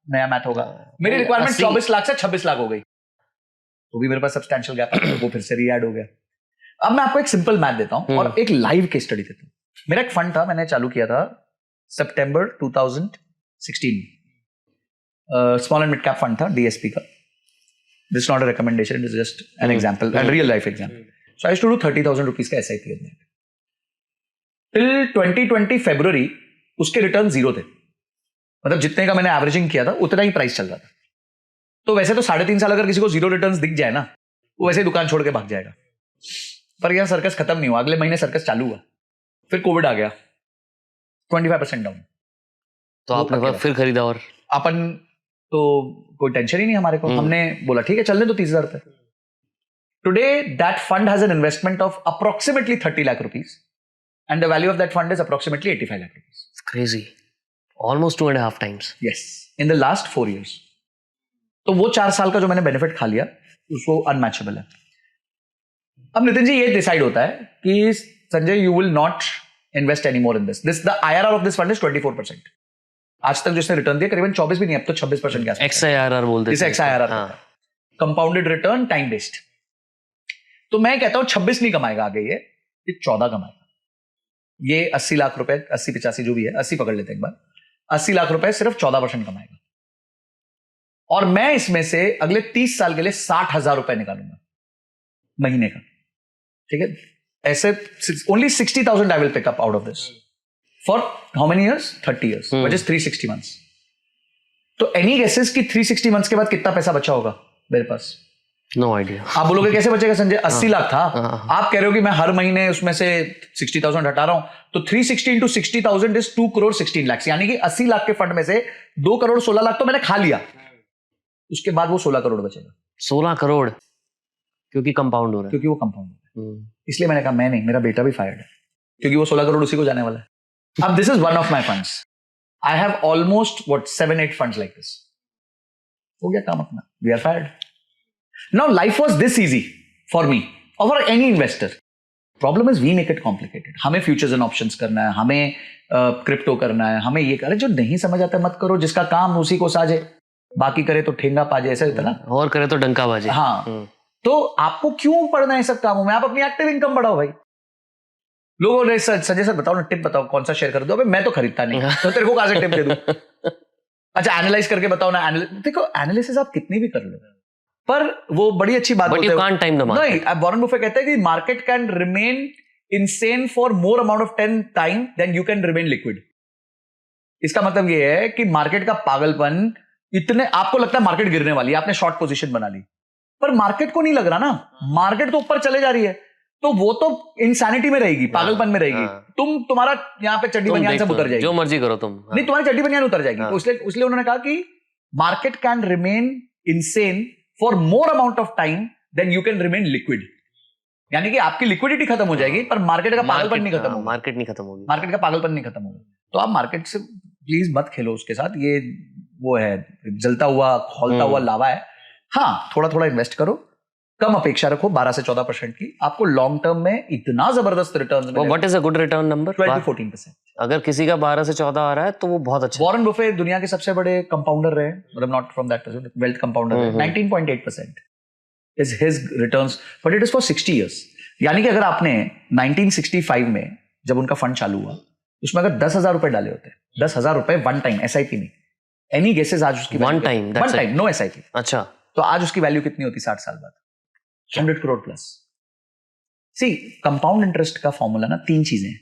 Speaker 1: नया मैथ होगा. मेरी रिक्वायरमेंट 24 लाख से 26 लाख हो गई, तो भी मेरे पास सब्सटैंशियल गैप है, वो फिर से री ऐड हो गया. अब मैं आपको एक सिंपल मैथ देता हूं और एक लाइव केस स्टडी देता हूं. मेरा एक फंड था, मैंने चालू किया था सितंबर 2016. Small and mid cap fund था, डीएसपी का. This is not a recommendation, it is just an example, and real life example. So I used to do 30,000 rupees का एसआईपी इन दैट. टिल 2020 फरवरी उसके रिटर्न जीरो थे. मतलब जितने का मैंने एवरेजिंग किया था उतना ही प्राइस चल रहा था. तो वैसे तो 3.5 साल अगर किसी को जीरो रिटर्न्स दिख जाए ना, वो वैसे ही दुकान छोड़ के भाग जाएगा. पर यह सर्कस खत्म नहीं हुआ. अगले महीने सर्कस चालू हुआ, फिर कोविड आ गया, 25% डाउन.
Speaker 2: तो आपने फिर खरीदा, और
Speaker 1: अपन तो कोई टेंशन ही नहीं हमारे को. हमने बोला ठीक है, चलने दो 30,000 रुपए. Today that fund has an investment of approximately 30 lakh rupees and the value of that fund is approximately 85 lakh rupees.
Speaker 2: Crazy. Almost 2.5 times.
Speaker 1: Yes, in the last 4 years. तो वो 4 साल का जो मैंने बेनिफिट खा लिया, उसको अनमैचेबल है. अब नितिन जी, ये डिसाइड होता है कि Sanjay, you will not invest any more in this. The IRR of this fund is 24%. आज तक जिसने रिटर्न दिया करीबन 24 भी नहीं, अब तो 26% के आसपास.
Speaker 2: XIRR बोलते हैं.
Speaker 1: इसे XIRR, compounded return time based. तो मैं कहता हूं 26 नहीं कमाएगा आगे, ये 14 कमाएगा. ये 80 लाख रुपए, 80-85 जो भी है, 80 पकड़ लेते हैं एक बार, 80 लाख रुपए सिर्फ 14% कमाएगा. और मैं इसमें से अगले 30 साल के लिए 60,000 रुपए निकालूंगा महीने का. ठीक है, ऐसे only 60,000 I will pick up out of this for how many years? 30 years, which is 360 months. तो एनी गेसेस कि 360 months के बाद कितना पैसा बचा होगा मेरे पास?
Speaker 2: No idea.
Speaker 1: आप बोलोगे कैसे बचेगा संजय, 80 लाख था. आप कह रहे हो कि मैं हर महीने उसमें से 60,000 हटा रहा हूं, तो 360 into 60,000 इज 2 crore 16 lakhs. यानी कि 80 लाख के फंड में से 2 करोड़ 16 लाख तो मैंने खा लिया. उसके बाद वो 16 करोड़ बचेगा.
Speaker 2: 16 करोड़, क्योंकि कंपाउंड हो रहा है.
Speaker 1: क्योंकि वो कंपाउंड हो रहा है. इसलिए मैंने कहा मैं नहीं, मेरा बेटा भी फायर्ड है, क्योंकि वो 16 करोड़ उसी को जाने वाला है. अब this is one of my funds. I have almost 7-8 funds like this. हो गया काम अपना. We are fired. Now life was this easy for me और for any investor. Problem is we make it complicated. हमें futures and options करना है, हमें crypto करना है, हमें ये करे. जो नहीं समझ आता मत करो, जिसका काम उसी को साजे, बाकी करे तो ठेंगा पाजे, ऐसा होता ना,
Speaker 2: और करे तो डंका बाजे.
Speaker 1: हाँ. तो आपको क्यों पढ़ना है सब कामों में? आप अपनी एक्टिव इनकम बढ़ाओ भाई. लोगों ने संजय सर बताओ ना, टिप बताओ कौन सा शेयर कर दो. अबे मैं तो खरीदता नहीं, तो तेरे को कहां से टिप दे दूं? अच्छा, एनालाइज करके बताओ ना. देखो, एनालिसिस आप कितनी भी कर लो, पर वो बड़ी अच्छी बात
Speaker 2: होती है. नहीं,
Speaker 1: वॉरेन बफेट कहते हैं कि market can remain insane for more amount of time than you can remain liquid. इसका मतलब ये है कि मार्केट का पागलपन इतने, आपको लगता है मार्केट गिरने वाली है, आपने शॉर्ट पोजीशन बना ली, पर मार्केट को नहीं लग रहा ना, मार्केट तो ऊपर चले जा रही है, तो वो तो इंसैनिटी में रहेगी, पागलपन में रहेगी. तुम्हारा यहाँ पे चड्डी बनियान सब उतर जाएगी,
Speaker 2: जो मर्जी करो तुम.
Speaker 1: नहीं, तुम्हारी चड्डी बनियान उतर जाएगी. तो इसलिए उन्होंने कहा कि market can remain insane for more amount of time than you can remain liquid. यानी कि आपकी लिक्विडिटी खत्म हो जाएगी, पर मार्केट का पागलपन नहीं खत्म होगा.
Speaker 2: मार्केट नहीं खत्म होगी.
Speaker 1: मार्केट का पागलपन नहीं खत्म होगा. तो आप मार्केट से प्लीज मत खेलो उसके साथ. ये वो है, जलता हुआ खौलता हुआ लावा है. हाँ, थोड़ा थोड़ा इन्वेस्ट करो, कम अपेक्षा रखो, 12 से 14% की, आपको लॉन्ग टर्म में इतना जबरदस्त रिटर्न मिलेगा।
Speaker 2: What is a good return number?
Speaker 1: 12 to 14%।
Speaker 2: अगर किसी का 12 से 14 आ रहा है तो वो बहुत अच्छा है।
Speaker 1: वॉरेन बफे दुनिया के सबसे बड़े कंपाउंडर रहे, मतलब not from that wealth compounder रहे, 19.8% is his returns, but it is for 60 years. यानी कि अगर आपने 1965 में जब उनका फंड चालू हुआ, उसमें अगर 10,000 रुपए डाले होते, 10,000 रुपए वन टाइम, एसआईपी में, एनी गेसेस आज उसकी
Speaker 2: वन टाइम,
Speaker 1: नो एसआईपी,
Speaker 2: अच्छा,
Speaker 1: तो आज उसकी वैल्यू कितनी होती 60 साल बाद? 100 करोड़ प्लस। सी, कंपाउंड इंटरेस्ट का फॉर्मूला ना 3 चीजें हैं।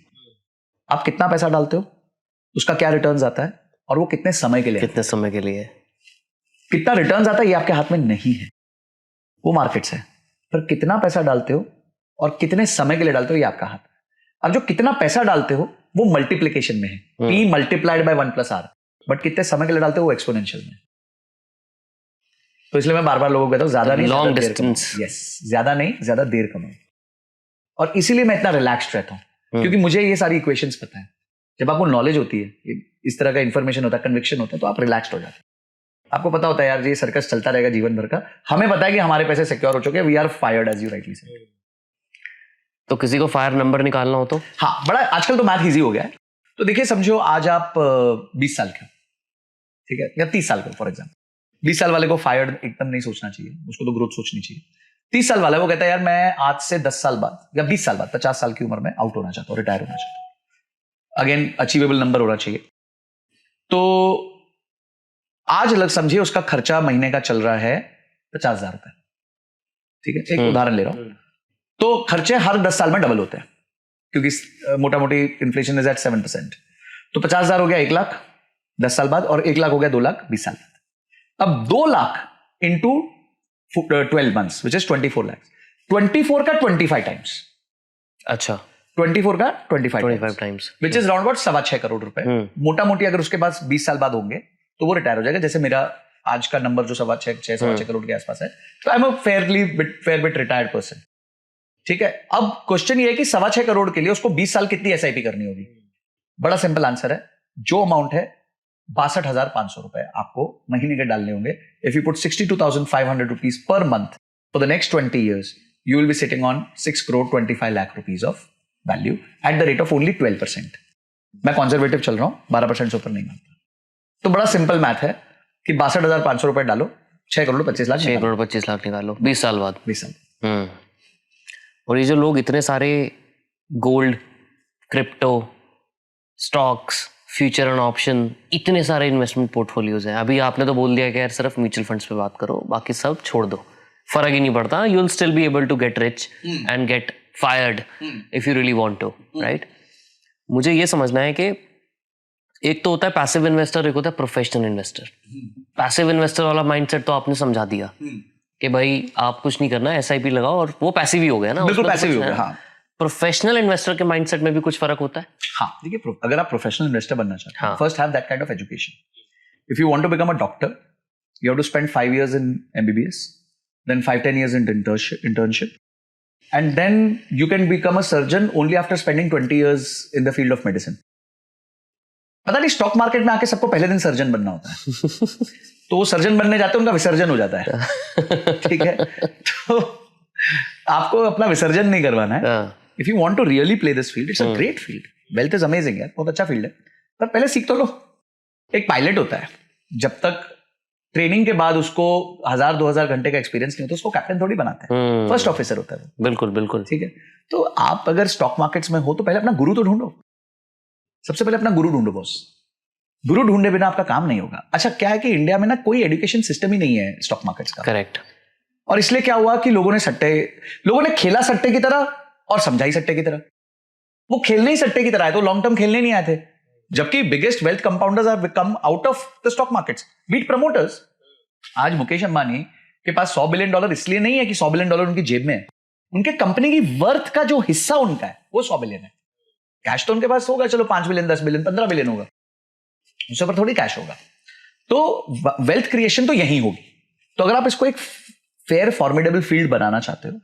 Speaker 1: आप कितना पैसा डालते हो, उसका क्या रिटर्न्स आता है, और वो कितने समय के लिए, कितना रिटर्न्स आता है ये आपके हाथ में नहीं है, वो मार्केट्स है। पर कितना पैसा डालते हो और कितने समय के लिए डालते हो ये आपका हाथ है। अब जो कितना पैसा डालते हो वो मल्टीप्लिकेशन में है, P multiplied by 1+R, but कितने समय के लिए डालते हो वो एक्सपोनेंशियल में। तो इसलिए मैं बार बार लोगों को कहता हूं ज्यादा नहीं,
Speaker 2: लॉन्ग डिस्टेंस,
Speaker 1: यस, ज्यादा नहीं, ज्यादा देर कमाओ। और इसीलिए मैं इतना रिलैक्स्ड रहता हूं, क्योंकि मुझे ये सारी इक्वेशंस पता है। जब आपको नॉलेज होती है, इस तरह का इंफॉर्मेशन होता है, कन्विक्शन होता है, तो आप रिलैक्स्ड हो जाते हैं। आपको पता होता है यार ये सर्कस चलता रहेगा जीवन भर का, हमें पता है कि हमारे पैसे सिक्योर हो चुके हैं, we are fired as you rightly said.
Speaker 2: तो किसी को फायर नंबर निकालना हो तो
Speaker 1: हाँ, बड़ा आजकल तो मैथ इजी हो गया है। तो देखिए, समझो आज आप 20 साल के, ठीक है, या 30 साल के फॉर एग्जाम्पल। 20 साल वाले को फायर्ड एकदम नहीं सोचना चाहिए, उसको तो ग्रोथ सोचनी चाहिए। 30 साल वाला वो कहता है यार मैं आज से 10 साल बाद या 20 साल बाद, 50 साल की उम्र में आउट होना चाहता हूँ, रिटायर होना चाहता हूँ। अगेन अचीवेबल नंबर होना चाहिए। तो आज अलग समझिए उसका खर्चा महीने का चल रहा है 50,000 रुपए, ठीक है, एक उदाहरण ले रहा हूं। तो खर्चे हर 10 साल में डबल होते हैं, क्योंकि मोटा मोटी इन्फ्लेशन इज एट 7%। तो 50,000 हो गया 1 लाख 10 साल बाद, और 1 लाख हो गया 2 लाख 20 साल बाद। अब 2 lakh into 12 months which is 24 lakh, 24 का 25 टाइम्स,
Speaker 2: अच्छा
Speaker 1: 24 का 25
Speaker 2: times,
Speaker 1: which is round about 6.25 crore रुपए। मोटा मोटी अगर उसके पास 20 साल बाद होंगे तो वो रिटायर हो जाएगा। जैसे मेरा आज का नंबर जो 6.25 करोड़ के आसपास है, तो I am a fair bit retired person, ठीक है। अब क्वेश्चन ये है कि 6.25 करोड़ के लिए उसको 20 साल कितनी एसआईपी करनी होगी? बड़ा सिंपल आंसर है, जो अमाउंट है 62,500 रुपए आपको महीने के डालने होंगे। If you put 62,500 rupees per month for the next 20 years, you will be sitting on 6 crore 25 lakh rupees of value at the rate of only 12%। मैं कंजर्वेटिव चल रहा हूं, 12% से ऊपर नहीं मानता। तो बड़ा सिंपल मैथ है कि 62,500 रुपए डालो, 6 करोड़ 25 लाख,
Speaker 2: 6 करोड़ 25 लाख निकालो 20 साल बाद।
Speaker 1: 20 साल।
Speaker 2: और ये जो लोग इतने सारे gold, crypto, stocks, future and option, इतने सारे इन्वेस्टमेंट पोर्टफोलियोज हैं। अभी आपने तो बोल दिया कि यार सिर्फ म्यूचुअल फंड्स पे बात करो, बाकी सब छोड़ दो, फर्क ही नहीं पड़ता, you will still be able to get rich and get fired if you really want to, right? मुझे ये समझना है कि एक तो होता है पैसिव इन्वेस्टर, एक होता है प्रोफेशनल इन्वेस्टर। पैसिव इन्वेस्टर वाला माइंडसेट तो आपने समझा दिया कि भाई आप कुछ नहीं करना, एसआईपी लगाओ, और वो पैसिव ही हो गया ना,
Speaker 1: बिल्कुल पैसिव ही हो गया। हाँ,
Speaker 2: प्रोफेशनल इन्वेस्टर के माइंडसेट में भी कुछ फर्क होता है।
Speaker 1: हाँ, देखिए, अगर आप प्रोफेशनल इन्वेस्टर बनना चाहते हैं, first have that kind of education. If you want to become a doctor, you have to spend 5 years in MBBS, then 5-10 years in internship, and then you can become a surgeon only after spending 20 years in the field of medicine। पता नहीं, stock market में आके सबको पहले दिन surgeon बनना होता है। तो वो सर्जन बनने जाते हैं, उनका विसर्जन हो जाता है, ठीक है। तो आपको अपना विसर्जन नहीं करवाना है। If you want to really play this field, it's a great field, wealth is amazing है, बहुत अच्छा फील्ड है, पर पहले सीख तो लो। एक पायलट होता है, जब तक ट्रेनिंग के बाद उसको 1,000-2,000 घंटे का एक्सपीरियंस नहीं होता, उसको कैप्टन थोड़ी बनाते हैं, फर्स्ट ऑफिसर होता है।
Speaker 2: बिल्कुल बिल्कुल,
Speaker 1: ठीक है। तो आप अगर स्टॉक मार्केट्स में हो तो पहले अपना गुरु तो ढूंढो, सबसे पहले अपना गुरु ढूंढो बॉस। गुरु ढूंढे बिना आपका काम नहीं होगा। अच्छा, क्या है कि इंडिया में ना कोई एजुकेशन सिस्टम ही नहीं है स्टॉक मार्केट्स का।
Speaker 2: करेक्ट।
Speaker 1: और इसलिए क्या हुआ कि लोगों ने खेला सट्टे की तरह और समझाई सट्टे की तरह। वो खेलने ही सट्टे की तरह आए, तो लॉन्ग टर्म खेलने नहीं आए थे। जबकि biggest wealth compounders are come out of the stock markets, beat promoters. आज मुकेश अंबानी के पास $100 बिलियन इसलिए नहीं है कि $100 बिलियन उनकी जेब में है, उनके कंपनी की वर्थ का जो हिस्सा उनका है वो 100 बिलियन है। कैश तो उनके पास होगा, चलो 5 बिलियन 10 बिलियन 15 बिलियन होगा, उससे ऊपर थोड़ी कैश होगा। तो वेल्थ क्रिएशन तो यही होगी। तो अगर आप इसको एक फेयर फॉर्मिडेबल फील्ड बनाना चाहते हो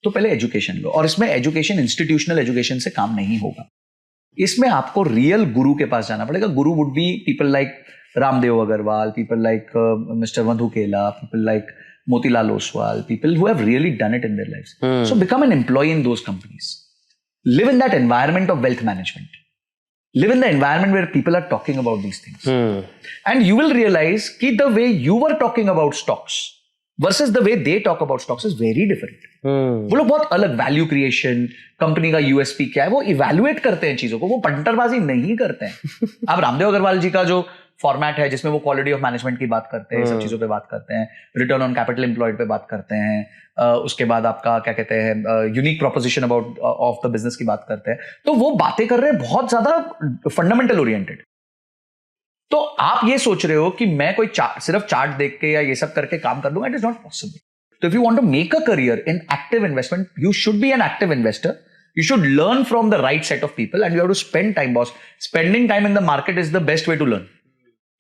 Speaker 1: तो पहले एजुकेशन लो। और इसमें एजुकेशन इंस्टीट्यूशनल एजुकेशन से काम नहीं होगा, इसमें आपको रियल गुरु के पास जाना पड़ेगा। Guru would be people like Raamdeo Agrawal, people like mister Madhu Kela, people like Motilal Oswal, people who have really done it in their lives. So become an employee in those companies. Live in that environment of wealth management. Live in the environment where people are talking about these things. And you will realize that the way you were talking about stocks versus the way they talk about stocks is very different. वो लोग बहुत अलग value creation, company का USP क्या है, वो evaluate करते हैं चीजों को, वो पंटरबाजी नहीं करते हैं. अब रामदेव अग्रवाल जी का जो फॉर्मेट है जिसमें वो क्वालिटी ऑफ मैनेजमेंट की बात करते हैं, सब चीजों पे बात करते हैं, रिटर्न ऑन कैपिटल एम्प्लॉयड पे बात करते हैं, उसके बाद आपका क्या कहते हैं unique proposition about of the business की बात करते हैं. तो वो बातें कर रहे हैं बहुत ज्यादा फंडामेंटल ओरिएंटेड. तो आप ये सोच रहे हो कि मैं कोई सिर्फ चार्ट देख के या ये सब करके काम कर लूंगा, इट इज नॉट पॉसिबल. तो if you want to make a career in active investment, you should be an active investor. You should learn from the right set of people and you have to spend time, boss. Spending time in the market is the best way to learn.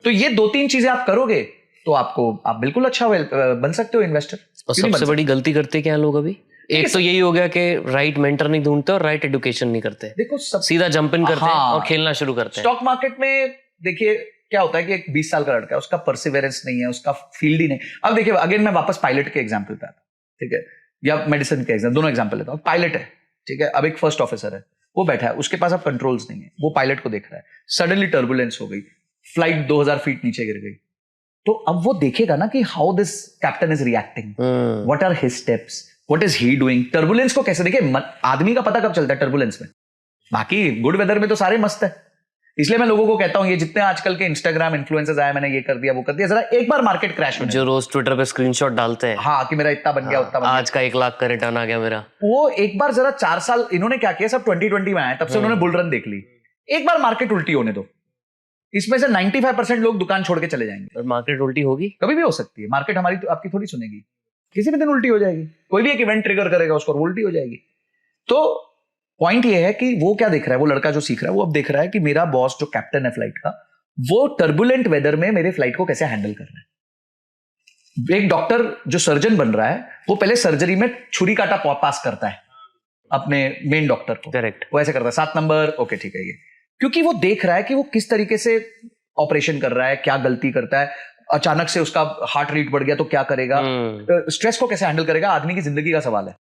Speaker 1: तो ये 2-3 चीजें आप करोगे तो आप बिल्कुल अच्छा बन सकते हो इन्वेस्टर.
Speaker 2: और सबसे बड़ी गलती करते क्या लोग अभी? एक तो यही हो गया कि राइट मेंटर नहीं ढूंढते और राइट एजुकेशन नहीं करते. देखो सीधा जंप इन करते हैं और खेलना शुरू करते हैं. स्टॉक मार्केट में देखिए क्या होता है कि एक 20 साल का लड़का है, उसका परसिवेरेंस नहीं है, उसका फील्ड ही नहीं. अब देखिए अगेन मैं वापस पायलट के एग्जाम्पल पे आता, ठीक है, या मेडिसिन के एग्जाम्पल, दोनों एग्जाम्पल लेता हूँ. पायलट है, ठीक है, अब एक फर्स्ट ऑफिसर है, वो बैठा है, उसके पास अब कंट्रोल्स नहीं है, वो पायलट को देख रहा है, सडनली टर्बुलेंस हो गई, फ्लाइट 2000 फीट नीचे गिर गई. तो अब वो देखेगा ना कि how this captain is reacting, what are his steps, what is he doing. Turbulence को कैसे देखिए, आदमी का पता कब चलता है टर्बुलेंस में. बाकी गुड वेदर में तो सारे मस्त है. इसलिए मैं लोगों को कहता हूं ये जितने आजकल के इंस्टाग्राम इन्फ्लुएंसर्स आए, मैंने ये कर दिया वो कर दिया, जरा एक बार मार्केट क्रैश हो, जो रोज ट्विटर पे स्क्रीनशॉट डालते हैं, हाँ कि मेरा इतना बन गया, उतना बन गया, आज का 1 लाख का रिटर्न आ गया मेरा. वो एक बार जरा 4 साल इन्होंने क्या किया, सब 2020 में आए, तब से उन्होंने बुल रन देख ली. एक बार मार्केट उल्टी होने दो, इसमें से 95% लोग दुकान छोड़ के चले जाएंगे. और मार्केट उल्टी होगी, कभी भी हो सकती है. मार्केट हमारी तो आपकी थोड़ी सुनेगी, किसी भी दिन उल्टी हो जाएगी. कोई भी एक इवेंट ट्रिगर करेगा उसको और उल्टी हो जाएगी. तो पॉइंट ये है कि वो क्या देख रहा है, वो लड़का जो सीख रहा है वो अब देख रहा है कि मेरा बॉस जो कैप्टन है फ्लाइट का, वो टर्बुलेंट वेदर में मेरे फ्लाइट को कैसे हैंडल कर रहा है. एक डॉक्टर जो सर्जन बन रहा है, वो पहले सर्जरी में छुरी काटा पास करता है अपने मेन डॉक्टर को, करेक्ट, वो ऐसे करता है 7 नंबर, ओके ठीक है, ये क्योंकि वो देख रहा है कि वो किस तरीके से ऑपरेशन कर रहा है, क्या गलती करता है, अचानक से उसका हार्ट रेट बढ़ गया तो क्या करेगा, स्ट्रेस को कैसे हैंडल करेगा, आदमी की जिंदगी का सवाल है.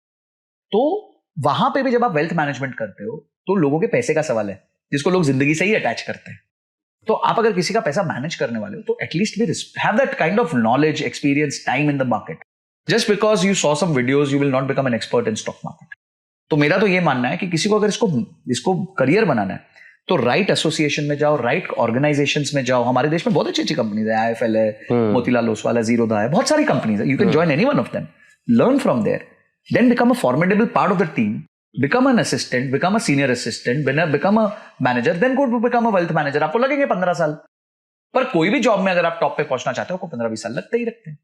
Speaker 2: तो वहां पे भी जब आप वेल्थ मैनेजमेंट करते हो तो लोगों के पैसे का सवाल है, जिसको लोग जिंदगी से ही अटैच करते हैं. तो आप अगर किसी का पैसा मैनेज करने वाले हो तो एटलीस्ट भी have that kind of knowledge, experience, time in the market. Just because you saw some videos you will not become an expert in stock market. तो मेरा तो ये मानना है कि किसी को अगर इसको करियर बनाना है तो राइट एसोसिएशन में जाओ, राइट ऑर्गेनाइजेशंस में जाओ. हमारे देश में बहुत अच्छी अच्छी कंपनीज है, IIFL है, मोतीलाल ओसवाल है, जीरोधा है, बहुत सारी कंपनीज है. You can join any one of them, learn from there, then become a formidable part of the team, become an assistant, become a senior assistant, become a manager, then go to become a wealth manager. आपको लगेंगे 15 साल, पर कोई भी job में अगर आप top पे पहुंचना चाहते हो, आपको 15-20 साल लगते ही रखते हैं.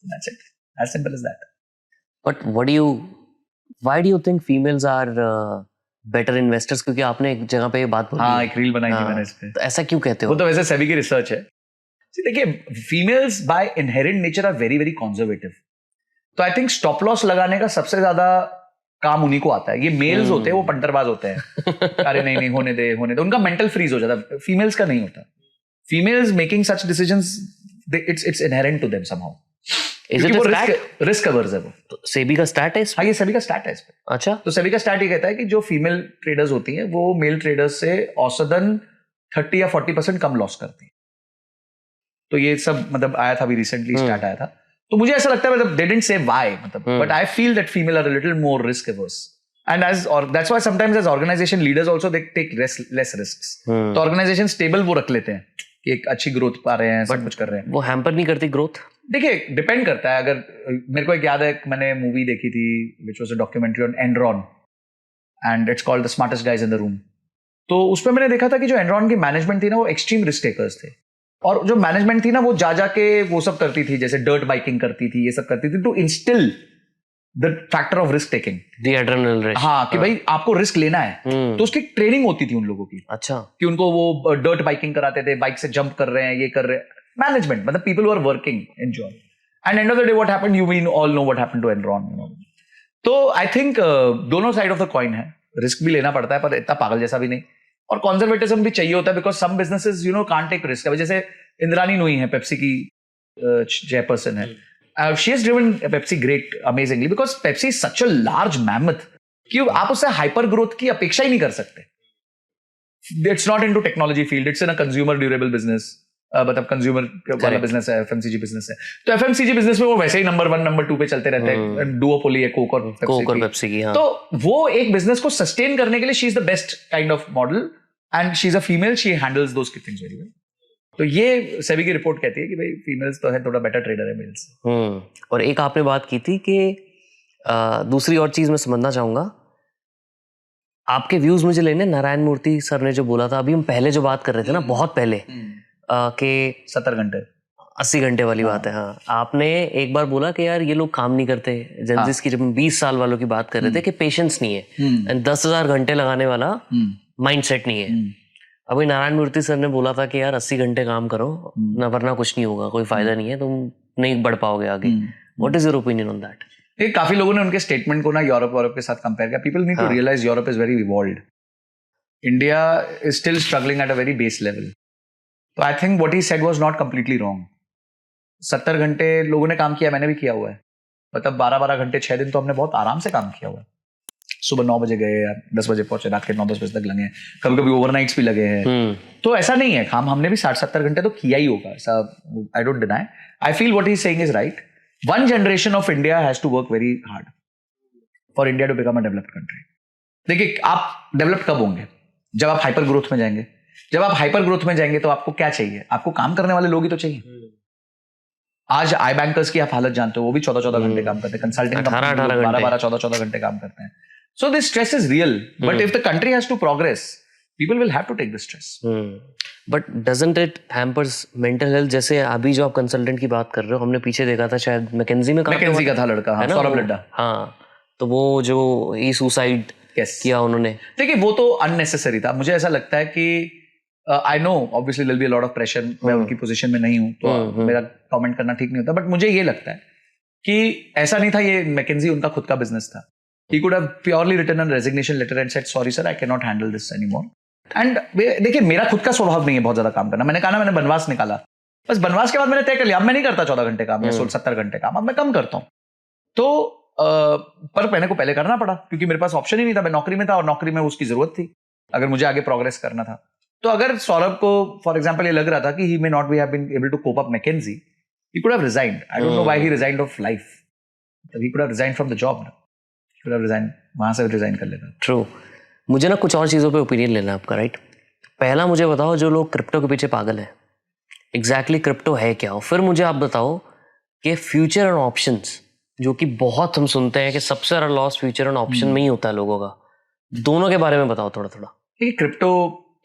Speaker 2: That's it. As simple as that. But why do you think females are better investors? क्योंकि आपने एक जगह पे ये बात बोली. हाँ, एक रील बनाई थी मैंने इस पे. तो ऐसा क्यों कहते हो? वो तो वैसे सेबी की रिसर्च है. देखिए, females by inherent nature are very very conservative. तो आई थिंक स्टॉप लॉस लगाने का सबसे ज्यादा काम उन्हीं को आता है. ये मेल्स होते हैं, वो पंटरबाज होते हैं, अरे नहीं होने दे, उनका मेंटल फ्रीज हो जाता है. फीमेल्स का नहीं होता. Females making such decisions, it's inherent to them somehow. Is it risk averse है वो. तो सेबी का स्टैट है. हाँ, ये सेबी का स्टैट है इस पे. अच्छा, तो सेबी का स्टैट ये कहता है कि जो फीमेल ट्रेडर्स होती हैं वो मेल ट्रेडर्स से औसतन 30 या 40% कम लॉस करती हैं. तो ये सब मतलब आया था, अभी रिसेंटली स्टार्ट आया था. तो मुझे ऐसा लगता है, मतलब they didn't say why, मतलब, but I feel that female are a little more risk averse, and that's why sometimes as organization leaders also they take less risks. तो organization stable वो रख लेते हैं कि एक अच्छी ग्रोथ पा रहे हैं, सब कुछ कर रहे हैं. वो हैम्पर नहीं करती ग्रोथ? देखिए, डिपेंड करता है. अगर मेरे को एक याद है, मैंने मूवी देखी थी which was a documentary on Enron and it's called the smartest guys in the room. तो उसमें मैंने देखा था कि जो Enron की मैनेजमेंट थी ना, वो एक्सट्रीम रिस्क टेकर्स थे. और जो मैनेजमेंट थी ना, वो जा के वो सब करती थी, जैसे डर्ट बाइकिंग करती थी, ये सब करती थी, to instil the factor of risk taking, the adrenal rush. हाँ, कि भाई आपको रिस्क लेना है. तो उसकी ट्रेनिंग होती थी उन लोगों की. अच्छा, कि उनको वो डर्ट बाइकिंग कराते थे, बाइक से जंप कर रहे हैं, ये कर रहे हैं. मैनेजमेंट मतलब people who are working in job. And end of the day what happened, you we all know what happened to Enron. तो आई थिंक दोनों साइड ऑफ द कॉइन है. रिस्क भी लेना पड़ता है, पर इतना पागल जैसा भी नहीं. और कंजर्वेटिज्म भी चाहिए होता है, because some businesses can't take risk. जैसे इंद्रानी नूई है, पेप्सी की चेयरपर्सन है,
Speaker 1: She has driven Pepsi great, amazingly, because Pepsi is such a large mammoth कि आप उससे हाइपर ग्रोथ की अपेक्षा ही नहीं कर सकते. It's not into technology field, it's in a consumer durable business. मतलब कंज्यूमर वाला बिजनेस है, एफएमसीजी बिजनेस है. तो एफएमसीजी बिजनेस में वो वैसे ही नंबर 1 नंबर 2 पे चलते रहते हैं. डुओपोली है कोक और पेप्सी की. तो वो एक बिजनेस को सस्टेन करने के लिए she is the best kind of model, and she is a female, she handles those things very well. तो ये सेबी की रिपोर्ट कहती है कि भाई फीमेल्स तो है, थोड़ा बेटर ट्रेडर है मेल्स.
Speaker 2: और एक आपने बात की थी कि दूसरी और चीज मैं समझना चाहूंगा, आपके व्यूज मुझे लेने. नारायण मूर्ति सर ने जो बोला था, अभी हम पहले जो बात कर रहे थे ना, बहुत पहले के
Speaker 1: 70 घंटे
Speaker 2: 80 घंटे वाली बात है. हाँ, आपने एक बार बोला कि यार ये लोग काम नहीं करते. जेंजिस की जब हम 20 साल वालों की बात कर रहे थे कि पेशेंस नहीं है, एंड 10,000 घंटे लगाने वाला माइंडसेट नहीं है. अभी नारायण मूर्ति सर ने बोला था कि यार 80 घंटे काम करो ना, वरना कुछ नहीं होगा, कोई फायदा नहीं है, तुम नहीं बढ़ पाओगे आगे. What is your opinion on that?
Speaker 1: काफी लोगों ने उनके स्टेटमेंट को ना यूरोप के साथ कंपेयर किया. People need to realize Europe is very evolved. India is still struggling at a very base level. तो I think what he said was not completely wrong. 70 घंटे लोगों ने काम किया, मैंने भी किया हुआ है. मतलब 12-12 घंटे 6 दिन तो हमने बहुत आराम से काम किया हुआ है. सुबह 9 बजे गए, 10 बजे पहुंचे, रात के 9-10 बजे तक लगे हैं, कभी कभी ओवरनाइट्स भी लगे हैं. तो ऐसा नहीं है, काम हमने भी 60-70 घंटे तो किया ही होगा, ऐसा I don't deny. I feel what he is saying is right. One generation of India has to work very hard for India to become a developed country. देखिए, आप डेवलप कब होंगे? जब आप हाइपर ग्रोथ में जाएंगे. जब आप हाइपर ग्रोथ में जाएंगे तो आपको क्या चाहिए? आपको काम करने वाले लोग ही तो चाहिए. आज आई बैंकर्स की आप हालत जानते हो, वो भी 14-14 घंटे काम करते हैं. कंसल्टिंग 12-12, 14-14 घंटे काम करते हैं. So this stress is real, but if the country has to progress, people will have to take the stress.
Speaker 2: But doesn't it hampers mental health? जैसे अभी जो आप कंसल्टेंट की बात कर रहे हो, हमने पीछे देखा था शायद मैकेंजी में
Speaker 1: मैकेंजी का था लड़का, हाँ, सौरभ लड्डा.
Speaker 2: हाँ, तो वो जो ई सुसाइड किया उन्होंने.
Speaker 1: देखिए, वो तो अननेसेसरी था. मुझे ऐसा लगता है कि I know obviously there will be a lot of pressure. मैं उनकी पोजीशन में नहीं हूं, तो मेरा कमेंट करना ठीक नहीं होता. बट मुझे ये लगता है कि ऐसा नहीं था, ये मैकेंजी उनका खुद का बिजनेस था. He could have purely written a resignation letter and said, sorry sir, I cannot handle this anymore. And देखिए, मेरा खुद का स्वभाव नहीं है बहुत ज्यादा काम करना. मैंने कहा ना, मैंने बनवास निकाला, बस बनवास के बाद मैंने तय कर लिया, अब मैं नहीं करता 14 घंटे काम या 70 घंटे काम, अब मैं कम करता हूँ. तो पर मैंने को पहले करना पड़ा, क्योंकि मेरे पास ऑप्शन ही नहीं था. मैं नौकरी में था और नौकरी में उसकी जरूरत थी अगर मुझे आगे प्रोग्रेस करना था. तो अगर सौरभ को फॉर एग्जाम्पल ये लग रहा था कि he may not have been able to cope up McKinsey, he could have resigned. I don't know why he resigned of life. He could have resigned from the job. वहां से resign कर लेता.
Speaker 2: True. मुझे ना कुछ और चीज़ों पे ओपिनियन लेना है आपका, राइट? पहला मुझे बताओ, जो लोग क्रिप्टो के पीछे पागल हैं, एग्जैक्टली क्रिप्टो है क्या? और फिर मुझे आप बताओ कि फ्यूचर एंड ऑप्शंस, जो कि बहुत हम सुनते हैं कि सबसे ज़्यादा लॉस फ्यूचर एंड ऑप्शन में ही होता है लोगों का, दोनों के बारे में बताओ थोड़ा थोड़ा.
Speaker 1: Crypto,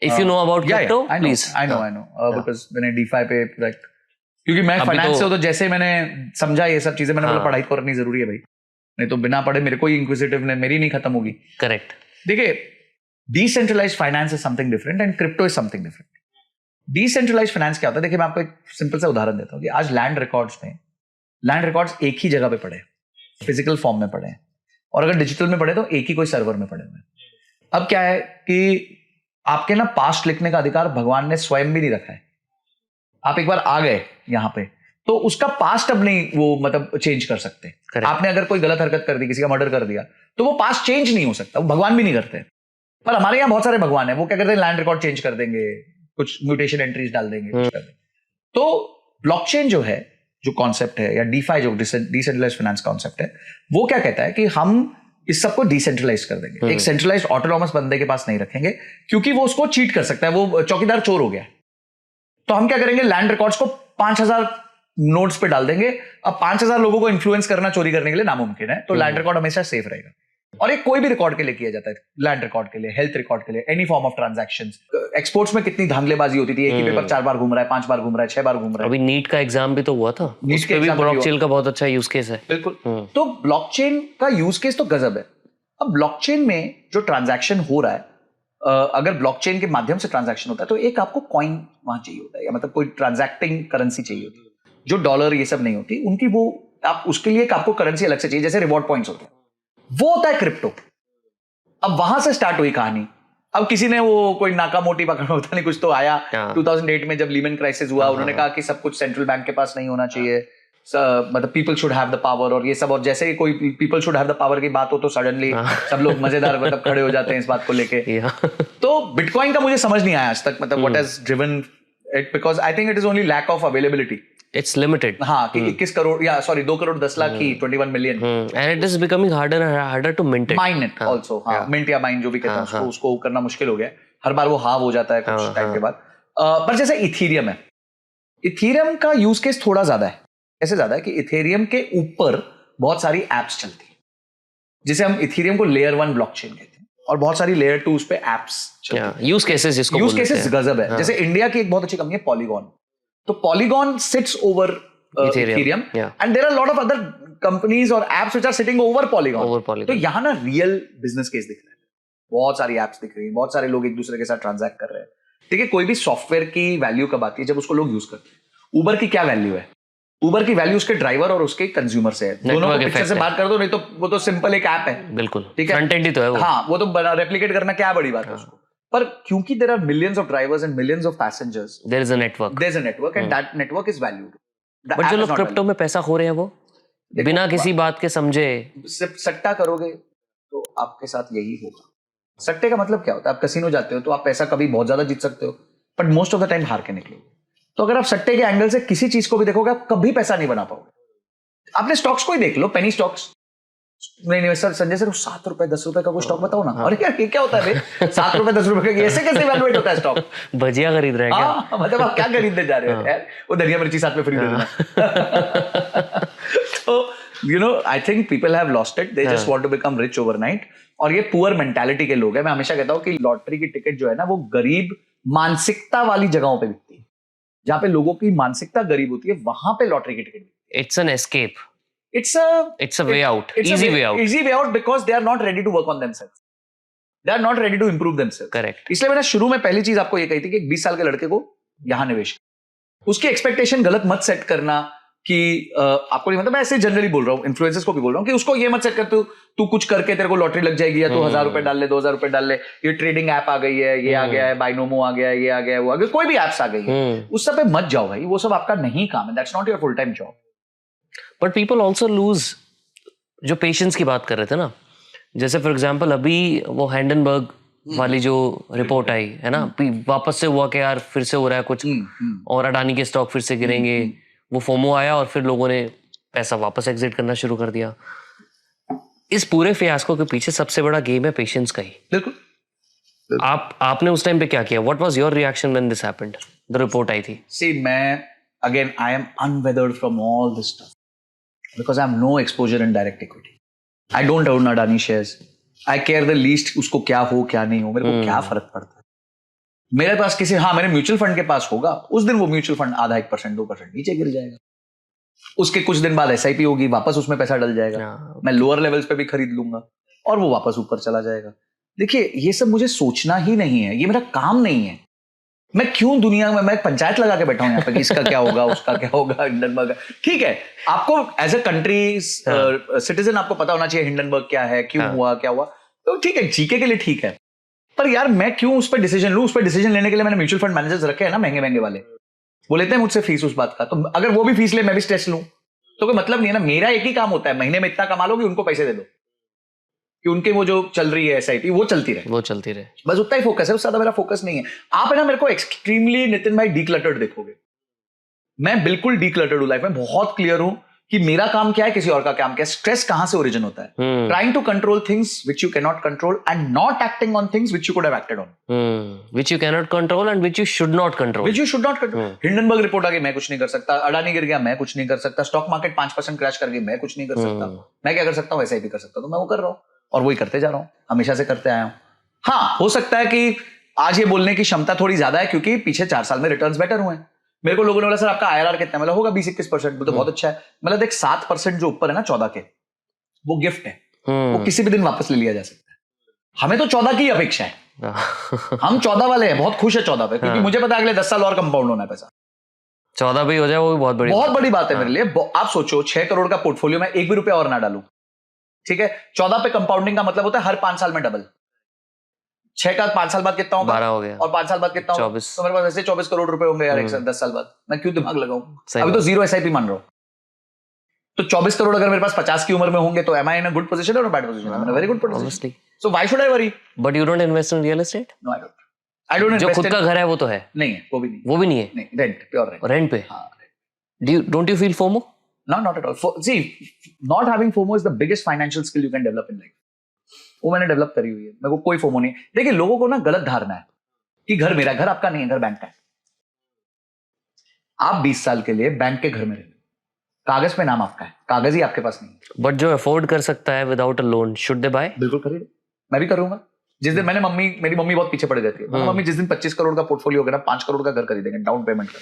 Speaker 2: if you know about crypto, please.
Speaker 1: I know because मैंने डीफाई पे, क्योंकि मैं फाइनेंस से हूं, तो जैसे मैंने समझा ये सब चीजें, मैंने बोला पढ़ाई करनी जरूरी है भाई, नहीं तो बिना पढ़े मेरे को ही इंक्विजिटिव ने मेरी नहीं खत्म होगी.
Speaker 2: करेक्ट.
Speaker 1: देखिए, decentralised finance is something different and crypto is something different. Decentralised finance क्या होता है? देखिए, मैं आपको एक सिंपल सा उदाहरण देता हूँ कि आज लैंड रिकॉर्ड्स एक ही जगह पे पड़े, फिजिकल फॉर्म में पड़े, और अगर डिजिटल में पड़े तो एक ही कोई सर्वर में पड़े हुए. अब क्या है कि आपके ना पास्ट लिखने का अधिकार भगवान ने स्वयं भी नहीं रखा है. आप एक बार आ गए यहाँ पे, तो उसका पास्ट अब नहीं वो मतलब चेंज कर सकते. आपने अगर कोई गलत हरकत कर दी, किसी का मर्डर कर दिया, तो वो पास्ट चेंज नहीं हो सकता. वो भगवान भी नहीं करते. पर हमारे यहाँ बहुत सारे भगवान हैं, वो क्या करते हैं, लैंड रिकॉर्ड चेंज कर देंगे, कुछ म्यूटेशन एंट्रीज डाल देंगे, कुछ कर देंगे. तो ब्लॉकचेन जो है, जो कॉन्सेप्ट है, या डीफाई जो डिसेंट्रलाइज्ड फाइनेंस कॉन्सेप्ट है, वो क्या कहता है कि हम इस सबको डिसेंट्रलाइज कर देंगे. एक सेंट्रलाइज्ड ऑटोनॉमस बंदे के पास नहीं रखेंगे, क्योंकि वो उसको चीट कर सकता है, वो चौकीदार चोर हो गया. तो हम क्या करेंगे, लैंड रिकॉर्ड्स को 5000 नोट्स पे डाल देंगे. अब 5000 लोगों को इन्फ्लुएंस करना चोरी करने के लिए नामुमकिन है, तो लैंड रिकॉर्ड हमेशा सेफ रहेगा. और एक कोई भी रिकॉर्ड के लिए किया जाता है, लैंड रिकॉर्ड के लिए, हेल्थ रिकॉर्ड के लिए, any form of transactions. Exports में कितनी धांधलेबाजी होती थी, एक ही पेपर 4 बार घूम रहा है, 5 बार घूम रहा है, 6 बार घूम रहा है.
Speaker 2: अभी नीट का एग्जाम भी तो हुआ था,
Speaker 1: नीट के
Speaker 2: भी ब्लॉकचेन का बहुत अच्छा यूज केस है.
Speaker 1: बिल्कुल. तो ब्लॉकचेन का यूज केस तो गजब है. अब ब्लॉकचेन में जो ट्रांजैक्शन हो रहा है, अगर ब्लॉकचेन के माध्यम से ट्रांजैक्शन होता है, तो एक आपको कॉइन वहां चाहिए होता है, या मतलब कोई ट्रांजैक्टिंग करेंसी चाहिए होती है, जो डॉलर ये सब नहीं होती उनकी. वो आप उसके लिए आपको करेंसी अलग से चाहिए, जैसे रिवॉर्ड पॉइंट्स होते हैं, वो होता है क्रिप्टो. अब वहां से स्टार्ट हुई कहानी. अब किसी ने वो कोई नाकामोटी पकड़ा होता नहीं, कुछ तो आया 2008 में जब लीमन क्राइसिस हुआ, उन्होंने कहा कि सब कुछ सेंट्रल बैंक के पास नहीं होना चाहिए, मतलब people should have the power और ये सब, और जैसे ही कोई people should have the power की बात हो तो सडनली सब लोग मजेदार मतलब खड़े हो जाते हैं इस बात को लेके। तो बिटकॉइन का मुझे समझ नहीं आया आज तक, मतलब what has driven it, because I think it is only lack of availability.
Speaker 2: It's limited.
Speaker 1: हाँ कि 21 करोड़ या सॉरी 2 करोड़ 10 लाख की 21 million,
Speaker 2: and it is becoming harder to mint it,
Speaker 1: mine it also. हाँ मिंट या माइन जो भी कहते हैं उसको करना मुश्किल हो गया, हर बार वो हाव हो जाता है कुछ टाइम के बाद। पर जैसे इथेरियम है, इथेरियम का यूज केस थोड़ा ज्यादा है। कैसे ज्यादा है कि इथेरियम के ऊपर बहुत सारी एप्स चलती है, जिसे हम इथेरियम को लेयर 1 ब्लॉकचेन कहते हैं, और बहुत सारी लेयर 2 उस पे एप्स
Speaker 2: यूज केसेस जिसको
Speaker 1: यूज केसेस गजब है। जैसे इंडिया की एक बहुत अच्छी कंपनी है पॉलीगॉन, तो Polygon sits over Ethereum and there are lot of other companies और apps which are sitting over Polygon. तो यहां ना रियल बिजनेस केस दिख रहा है, बहुत सारी एप्स दिख रही है, बहुत सारे लोग एक दूसरे के साथ ट्रांजैक्ट कर रहे हैं। ठीक है, कोई भी सॉफ्टवेयर की वैल्यू कब आती है, जब उसको लोग यूज करते हैं। उबर की क्या वैल्यू है? उबर की वैल्यू उसके ड्राइवर और उसके कंज्यूमर से है। दोनों को पिक्चर से बात कर दो, नहीं तो वो तो सिंपल एक ऐप है।
Speaker 2: बिल्कुल,
Speaker 1: ठीक है,
Speaker 2: फ्रंट एंड ही तो है वो।
Speaker 1: हाँ, वो तो रेप्लिकेट करना क्या बड़ी बात है उसको। पर क्योंकि there are millions of drivers and millions of passengers,
Speaker 2: there is a network
Speaker 1: and that network is valued.
Speaker 2: But जो लोग क्रिप्टो में पैसा खो रहे हैं वो बिना किसी बात के समझे
Speaker 1: सिर्फ सट्टा करोगे तो आपके साथ यही होगा। सट्टे का मतलब क्या होता है? आप कैसीनो जाते हो तो आप पैसा कभी बहुत ज्यादा जीत सकते हो, but most of the time हार के निकलोगे। तो अगर आप सट्टे के एंगल से किसी चीज को भी देखोगे, आप कभी पैसा नहीं बना पाओगे। आपने स्टॉक्स को ही देख लो, पेनी स्टॉक्स। नहीं सर, संजय सर 7 रुपए 10 रुपए का कोई स्टॉक बताओ ना। अरे यार ये क्या होता है भाई, 7 रुपए 10 रुपए का ऐसे कैसे वैल्यूएट होता है स्टॉक?
Speaker 2: भजिया खरीद रहे हैं क्या?
Speaker 1: मतलब आप क्या खरीदने जा रहे हो यार? वो धनिया मिर्ची साथ में फ्री दे देना। तो you know, I think people have lost it, they just want to become rich overnight. और ये पुअर मेंटालिटी के लोग हैं। मैं हमेशा कहता हूं कि लॉटरी की टिकट जो है ना, वो गरीब मानसिकता वाली जगहों पे बिकती है। जहां पे लोगों की मानसिकता गरीब होती है, वहां पे लॉटरी की टिकट बिकती है।
Speaker 2: It's an escape,
Speaker 1: it's a way out, easy way out because they are not ready to work on themselves, they are not ready to improve themselves.
Speaker 2: Correct.
Speaker 1: इसलिए मैंने शुरू में पहली चीज आपको ये कही थी कि 20 साल के लड़के को यहां निवेश, उसकी एक्सपेक्टेशन गलत मत सेट करना कि आपको नहीं, मतलब मैं ऐसे जनरली बोल रहा हूँ, इन्फ्लुएंसर्स को भी बोल रहा हूँ कि उसको ये मत सेट कर तू कुछ करके तेरे को लॉटरी लग जाएगी, या तू 1000 रुपए डाल ले, 2000 रुपए डाल ले, ये ट्रेडिंग ऐप आ गई है, ये आ गया है, बाइनोमो आ गया है, ये आ गया है, वो आ गया, कोई भी एप्स आ गई है, उस सब पे मत जाओ भाई, वो सब आपका नहीं काम है, that's not your full time job.
Speaker 2: But people also loose, जो पेशेंस की बात कर रहे थे ना, जैसे फॉर एग्जांपल अभी वो हैंडनबर्ग वाली जो रिपोर्ट आई है ना, वापस से हुआ कि यार फिर से हो रहा है कुछ, और अडानी के स्टॉक फिर से गिरेंगे, वो फोमो आया और फिर लोगों ने पैसा वापस एग्जिट करना शुरू कर दिया। इस पूरे फियास्को के पीछे सबसे बड़ा गेम है पेशेंस का ही।
Speaker 1: बिल्कुल।
Speaker 2: आपने उस टाइम पे क्या किया? What was your reaction when this happened, the report आई थी?
Speaker 1: सी, मैं again I am unweathered from all this stuff because I have no exposure in direct equity. I don't own Adani shares. I care the least उसको क्या हो क्या नहीं हो, मेरे को क्या फर्क पड़ता है। मेरे पास किसी, हाँ मेरे म्यूचुअल फंड के पास होगा, उस दिन वो म्यूचुअल फंड आधा 1% 2% नीचे गिर जाएगा, उसके कुछ दिन बाद SIP होगी, वापस उसमें पैसा डल जाएगा, मैं लोअर लेवल्स पे भी खरीद लूंगा और वो वापस ऊपर चला जाएगा। देखिए ये सब मुझे सोचना ही नहीं है, ये मेरा काम नहीं है। मैं क्यों दुनिया में, मैं पंचायत लगा के बैठा हूं यहाँ पे कि इसका क्या होगा, उसका क्या होगा, हिंडनबर्ग। ठीक है, आपको एज ए कंट्री सिटीजन आपको पता होना चाहिए हिंडनबर्ग क्या है, क्यों हुआ, क्या हुआ, तो ठीक है, जीके के लिए ठीक है। पर यार मैं क्यों उस पर डिसीजन लूं? उस पर डिसीजन लेने के लिए मैंने म्यूचुअल फंड मैनेजर्स रखे हैं ना, महंगे महंगे वाले, वो लेते हैं मुझसे फीस उस बात का। तो अगर वो भी फीस ले, मैं भी स्ट्रेस लूं, तो कोई मतलब नहीं है ना। मेरा एक ही काम होता है, महीने में इतना कमा लो कि उनको पैसे दे दो, कि उनके वो जो चल रही है SIP वो चलती रहे, बस उतना ही फोकस है, उससे ज्यादा मेरा फोकस नहीं है। आप है ना मेरे को एक्सट्रीमली नितिन भाई डीक्लटर्ड देखोगे, मैं बिल्कुल डीक्लटर्ड हूं लाइफ में, बहुत क्लियर हूं कि मेरा काम क्या है, किसी और का काम क्या है, स्ट्रेस कहां से ओरिजिन होता है, trying to control things which you can not control and not acting on things which you could have acted on,
Speaker 2: which you can not control and which you should not control,
Speaker 1: Hindenburg report आ गई, मैं कुछ नहीं कर सकता, अडानी गिर गया, मैं कुछ नहीं कर सकता, स्टॉक मार्केट 5% क्रैश कर गई, मैं कुछ नहीं कर सकता। मैं क्या कर सकता हूं? SIP कर सकता हूं, तो मैं वो कर रहा हूं और वही करते जा रहा हूं, हमेशा से करते आया हूं। हाँ, हो सकता है कि आज ये बोलने की क्षमता थोड़ी ज्यादा है क्योंकि पीछे 4 साल में रिटर्न्स बेटर हुए हैं। मेरे को लोगों ने बोला सर आपका IRR कितना, मतलब होगा 20-21%, तो बहुत अच्छा है। मतलब देख 7% जो ऊपर है ना 14 के, वो गिफ्ट है, वो किसी भी दिन वापस ले लिया जा सकता है। हमें तो 14 की अपेक्षा है, हम 14 वाले हैं, बहुत खुश है 14 पे, क्योंकि मुझे पता है अगले 10 साल और कंपाउंड होना है पैसा।
Speaker 2: 14 भी हो जाए वो भी बहुत बड़ी बात है
Speaker 1: मेरे लिए। आप सोचो 6 करोड़ का पोर्टफोलियो में 1 भी रुपया और ना डालूं, ठीक है, 14 पे कंपाउंडिंग का मतलब होता है हर 5 साल में डबल। 6 का 5 साल बाद कितना होगा?
Speaker 2: 12 हो गया,
Speaker 1: और 5 साल बाद कितना होगा?
Speaker 2: 24।
Speaker 1: तो मेरे पास वैसे 24 करोड़ रुपए होंगे यार 10 साल बाद, मैं क्यों दिमाग लगाऊं? अभी तो 0 SIP मान रहा हूं, तो 24 करोड़ अगर मेरे पास 50 की उम्र में होंगे तो am I in a good position or a bad position? I'm in a very good position.
Speaker 2: Obviously.
Speaker 1: So why should I worry?
Speaker 2: But you don't invest in real estate?
Speaker 1: No, I don't. I don't
Speaker 2: जो
Speaker 1: invest
Speaker 2: खुद
Speaker 1: in.
Speaker 2: का घर है वो तो है,
Speaker 1: नहीं है, वो भी नहीं.
Speaker 2: वो भी नहीं है,
Speaker 1: नहीं, rent, pure rent.
Speaker 2: रेंट पे.
Speaker 1: हाँ.
Speaker 2: Don't you feel FOMO?
Speaker 1: No, not at all. See, not having FOMO is the biggest financial skill you can develop in life. वो मैंने डेवलप करी हुई है. मेरे को कोई FOMO नहीं. देखिए लोगों को ना गलत धारणा है कि घर मेरा, घर आपका नहीं है, घर बैंक का है. आप 20 साल के लिए बैंक के घर में रहते, कागज पे नाम आपका है, कागज ही आपके पास नहीं है.
Speaker 2: बट जो अफोर्ड कर सकता है without a loan, should they buy?
Speaker 1: बिल्कुल खरीदे. मैं भी करूंगा. जिस दिन मेरी मम्मी बहुत पीछे पड़ जाती है. मम्मी जिस दिन 25 करोड़ का पोर्टफोलियो होगा ना, 5 करोड़ का घर खरीदेंगे, डाउन पेमेंट कर,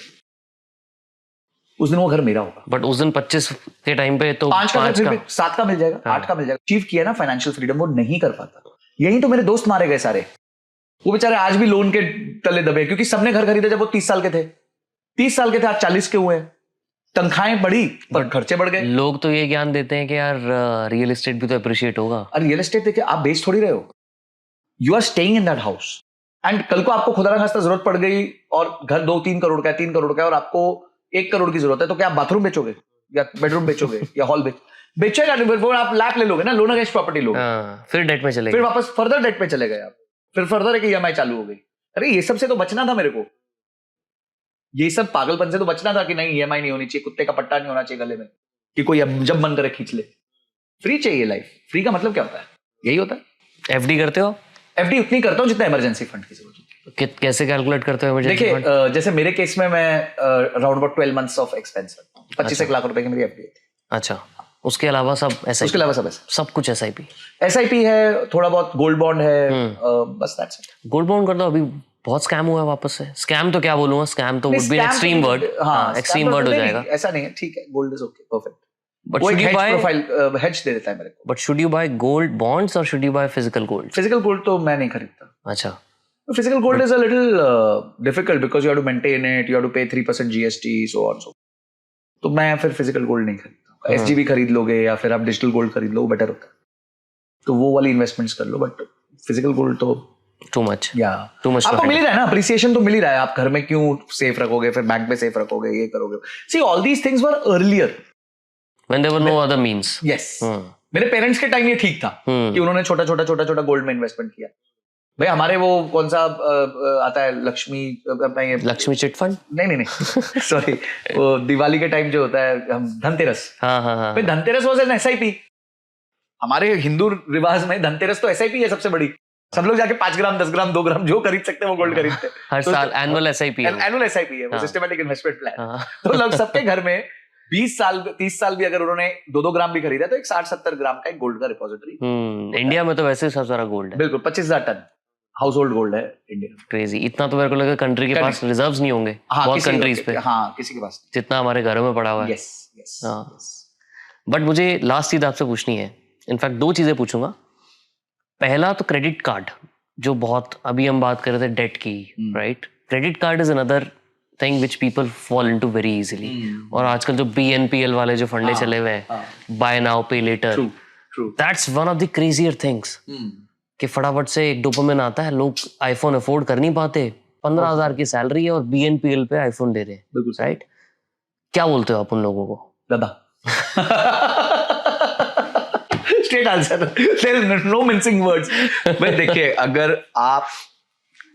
Speaker 1: उस दिन वो घर मेरा होगा.
Speaker 2: बट उस दिन 25 के टाइम पे तो
Speaker 1: 5 का, फिर भी 7 का मिल जाएगा, 8 का मिल जाएगा. अचीव किया ना फाइनेंशियल फ्रीडम, वो नहीं कर पाता. यही तो मेरे दोस्त मारे गए सारे. वो बेचारे आज भी लोन के तले दबे, क्योंकि सबने घर खरीदा जब वो 30 साल के थे. 30 साल के थे, आज 40 के हुए. तनख्वाहें बढ़ी पर खर्चे बढ़ गए.
Speaker 2: लोग तो ये ज्ञान देते हैं कि यार रियल एस्टेट भी तो अप्रिशिएट होगा.
Speaker 1: और रियल एस्टेट देखिए, आप बेच थोड़ी रहे हो. You are staying in that house, and कल को आपको खुदा ना खास्ता जरूरत पड़ गई और घर 2-3 करोड़ का है, 3 करोड़ का है, और आपको 1 करोड़ की जरूरत है, तो क्या आप बाथरूम बेचोगे या बेडरूम बेचोगे या हॉल बेचेगा नहीं. फिर आप लैप ले लोगे ना, लोन अगेंस्ट प्रॉपर्टी लोगे.
Speaker 2: फिर डेट में चले
Speaker 1: फिर वापस फर्दर डेट पे चले गए आप. फिर फर्दर एक ईएमआई चालू हो गई. अरे ये सब से तो बचना था मेरे को. ये सब पागलपन से तो बचना था कि नहीं ईएमआई नहीं होनी चाहिए, कुत्ते का पट्टा नहीं होना चाहिए गले में कि कोई जब मन करे खींच ले. फ्री चाहिए लाइफ. फ्री का मतलब क्या होता है? यही होता है.
Speaker 2: एफडी करते हो?
Speaker 1: एफडी उतनी करता हूँ जितना इमरजेंसी फंड की जरूरत होती है.
Speaker 2: कैसे कैलकुलेट करते हो?
Speaker 1: देखिए जैसे मेरे केस में मैं around about 12 months of expense 25 lakh रुपए की मेरी एफडी है.
Speaker 2: अच्छा, उसके अलावा सब एसआईपी?
Speaker 1: उसके अलावा सब कुछ एसआईपी है, थोड़ा बहुत गोल्ड बॉन्ड है, बस दैट्स इट.
Speaker 2: गोल्ड बॉन्ड कर दो. अभी बहुत स्कैम हुआ है वापस से. स्कैम तो क्या बोलूंगा, स्कैम तो वुड बी एक्सट्रीम वर्ड. हां, एक्सट्रीम वर्ड हो जाएगा.
Speaker 1: ऐसा नहीं है, ठीक है, gold is okay, perfect.
Speaker 2: But
Speaker 1: वो एक हेज प्रोफाइल हेज दे देता है मेरे को.
Speaker 2: But should you buy gold bonds और should you buy physical gold?
Speaker 1: Physical gold तो मैं नहीं खरीदता.
Speaker 2: अच्छा.
Speaker 1: Physical gold is a little difficult because you have to maintain it, you have to pay 3% GST, so on so. तो मैं फिर physical gold नहीं खरीदता. एसजीबी खरीद लोगे या फिर आप डिजिटल गोल्ड खरीद लो, बेटर होता है. तो वो वाली इन्वेस्टमेंट्स कर लो. बट फिजिकल गोल्ड तो
Speaker 2: टू मच.
Speaker 1: Too much. आपको मिल ही रहा है ना, अप्रिसिएशन तो मिल ही रहा है. आप घर में क्यों सेफ रखोगे, फिर बैंक में सेफ रखोगे, ये करोगे. See all these things were earlier
Speaker 2: when there were no other means.
Speaker 1: Yes. मेरे पेरेंट्स के टाइम ये ठीक था कि उन्होंने छोटा छोटा गोल्ड में इन्वेस्टमेंट किया. भाई हमारे वो कौन सा आता है, लक्ष्मी
Speaker 2: चिट फंड?
Speaker 1: नहीं सॉरी, वो दिवाली के टाइम जो होता है, हम धनतेरस.
Speaker 2: हाँ.
Speaker 1: Dhanteras was an SIP. हमारे हिंदू रिवाज में धनतेरस तो एसआईपी है सबसे बड़ी. सब लोग जाके 5 ग्राम 10 ग्राम 2 ग्राम जो खरीद सकते हैं वो गोल्ड खरीदते हैं.
Speaker 2: हर साल एनुअल एसआईपी
Speaker 1: है, वो सिस्टमैटिक इन्वेस्टमेंट प्लान. तो लोग सबके घर में 20 साल 30 साल भी अगर उन्होंने 2-2 ग्राम भी खरीदा तो एक 60-70 ग्राम का एक गोल्ड का रिपोजिटरी.
Speaker 2: इंडिया में तो वैसे सब सारा गोल्ड है.
Speaker 1: बिल्कुल 25,000 टन हाउस होल्ड गोल्ड है इंडिया.
Speaker 2: क्रेजी. इतना तो मेरे को लगा कंट्री के पास रिजर्व्स नहीं होंगे. बहुत कंट्रीज पे.
Speaker 1: हाँ, किसी के पास
Speaker 2: जितना हमारे घरों में पड़ा हुआ है.
Speaker 1: यस.
Speaker 2: बट मुझे लास्ट चीज आपसे पूछनी है. इनफैक्ट 2 चीजें पूछूंगा. पहला तो क्रेडिट कार्ड, जो बहुत अभी हम बात कर रहे थे डेट की, right? Credit card is another thing which people fall into very easily. और आजकल जो बीएनपीएल वाले जो फंडे चले हुए हैं, buy now pay later, that's one of the crazier things. कि फटाफट से एक डोपामिन आता है, लोग आईफोन अफोर्ड कर नहीं पाते, 15,000 की सैलरी है और बीएनपीएल पे आईफोन ले रहे हैं, राइट? क्या बोलते हो आप उन लोगों को?
Speaker 1: दादा. Straight answer, there is no mincing words. भाई देखिए, अगर आप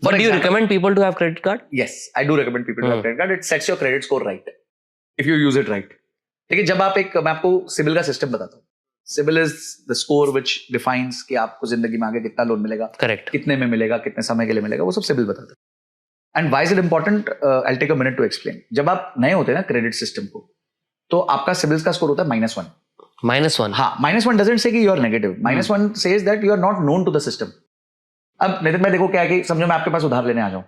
Speaker 2: But do you recommend people to have credit card?
Speaker 1: Yes, I do recommend people to have credit card. It sets your credit score right if you use it right. देखिए जब आप मैं आपको CIBIL का सिस्टम बताता हूँ. CIBIL is the score which defines कि आपको जिंदगी में आगे कितना लोन मिलेगा,
Speaker 2: करेक्ट,
Speaker 1: कितने में मिलेगा, कितने समय के लिए मिलेगा, वो सब सिबिल बताता है. And why is it important? I take a minute to explain. जब आप नए होते हैं ना क्रेडिट सिस्टम को, तो आपका सिबिल का स्कोर होता है -1.
Speaker 2: -1?
Speaker 1: हाँ, -1 डजंट से कि you are negative. -1 says that you are not known to the system. अब नितिन भाई देखो क्या है कि समझो मैं आपके पास उधार लेने आ जाऊं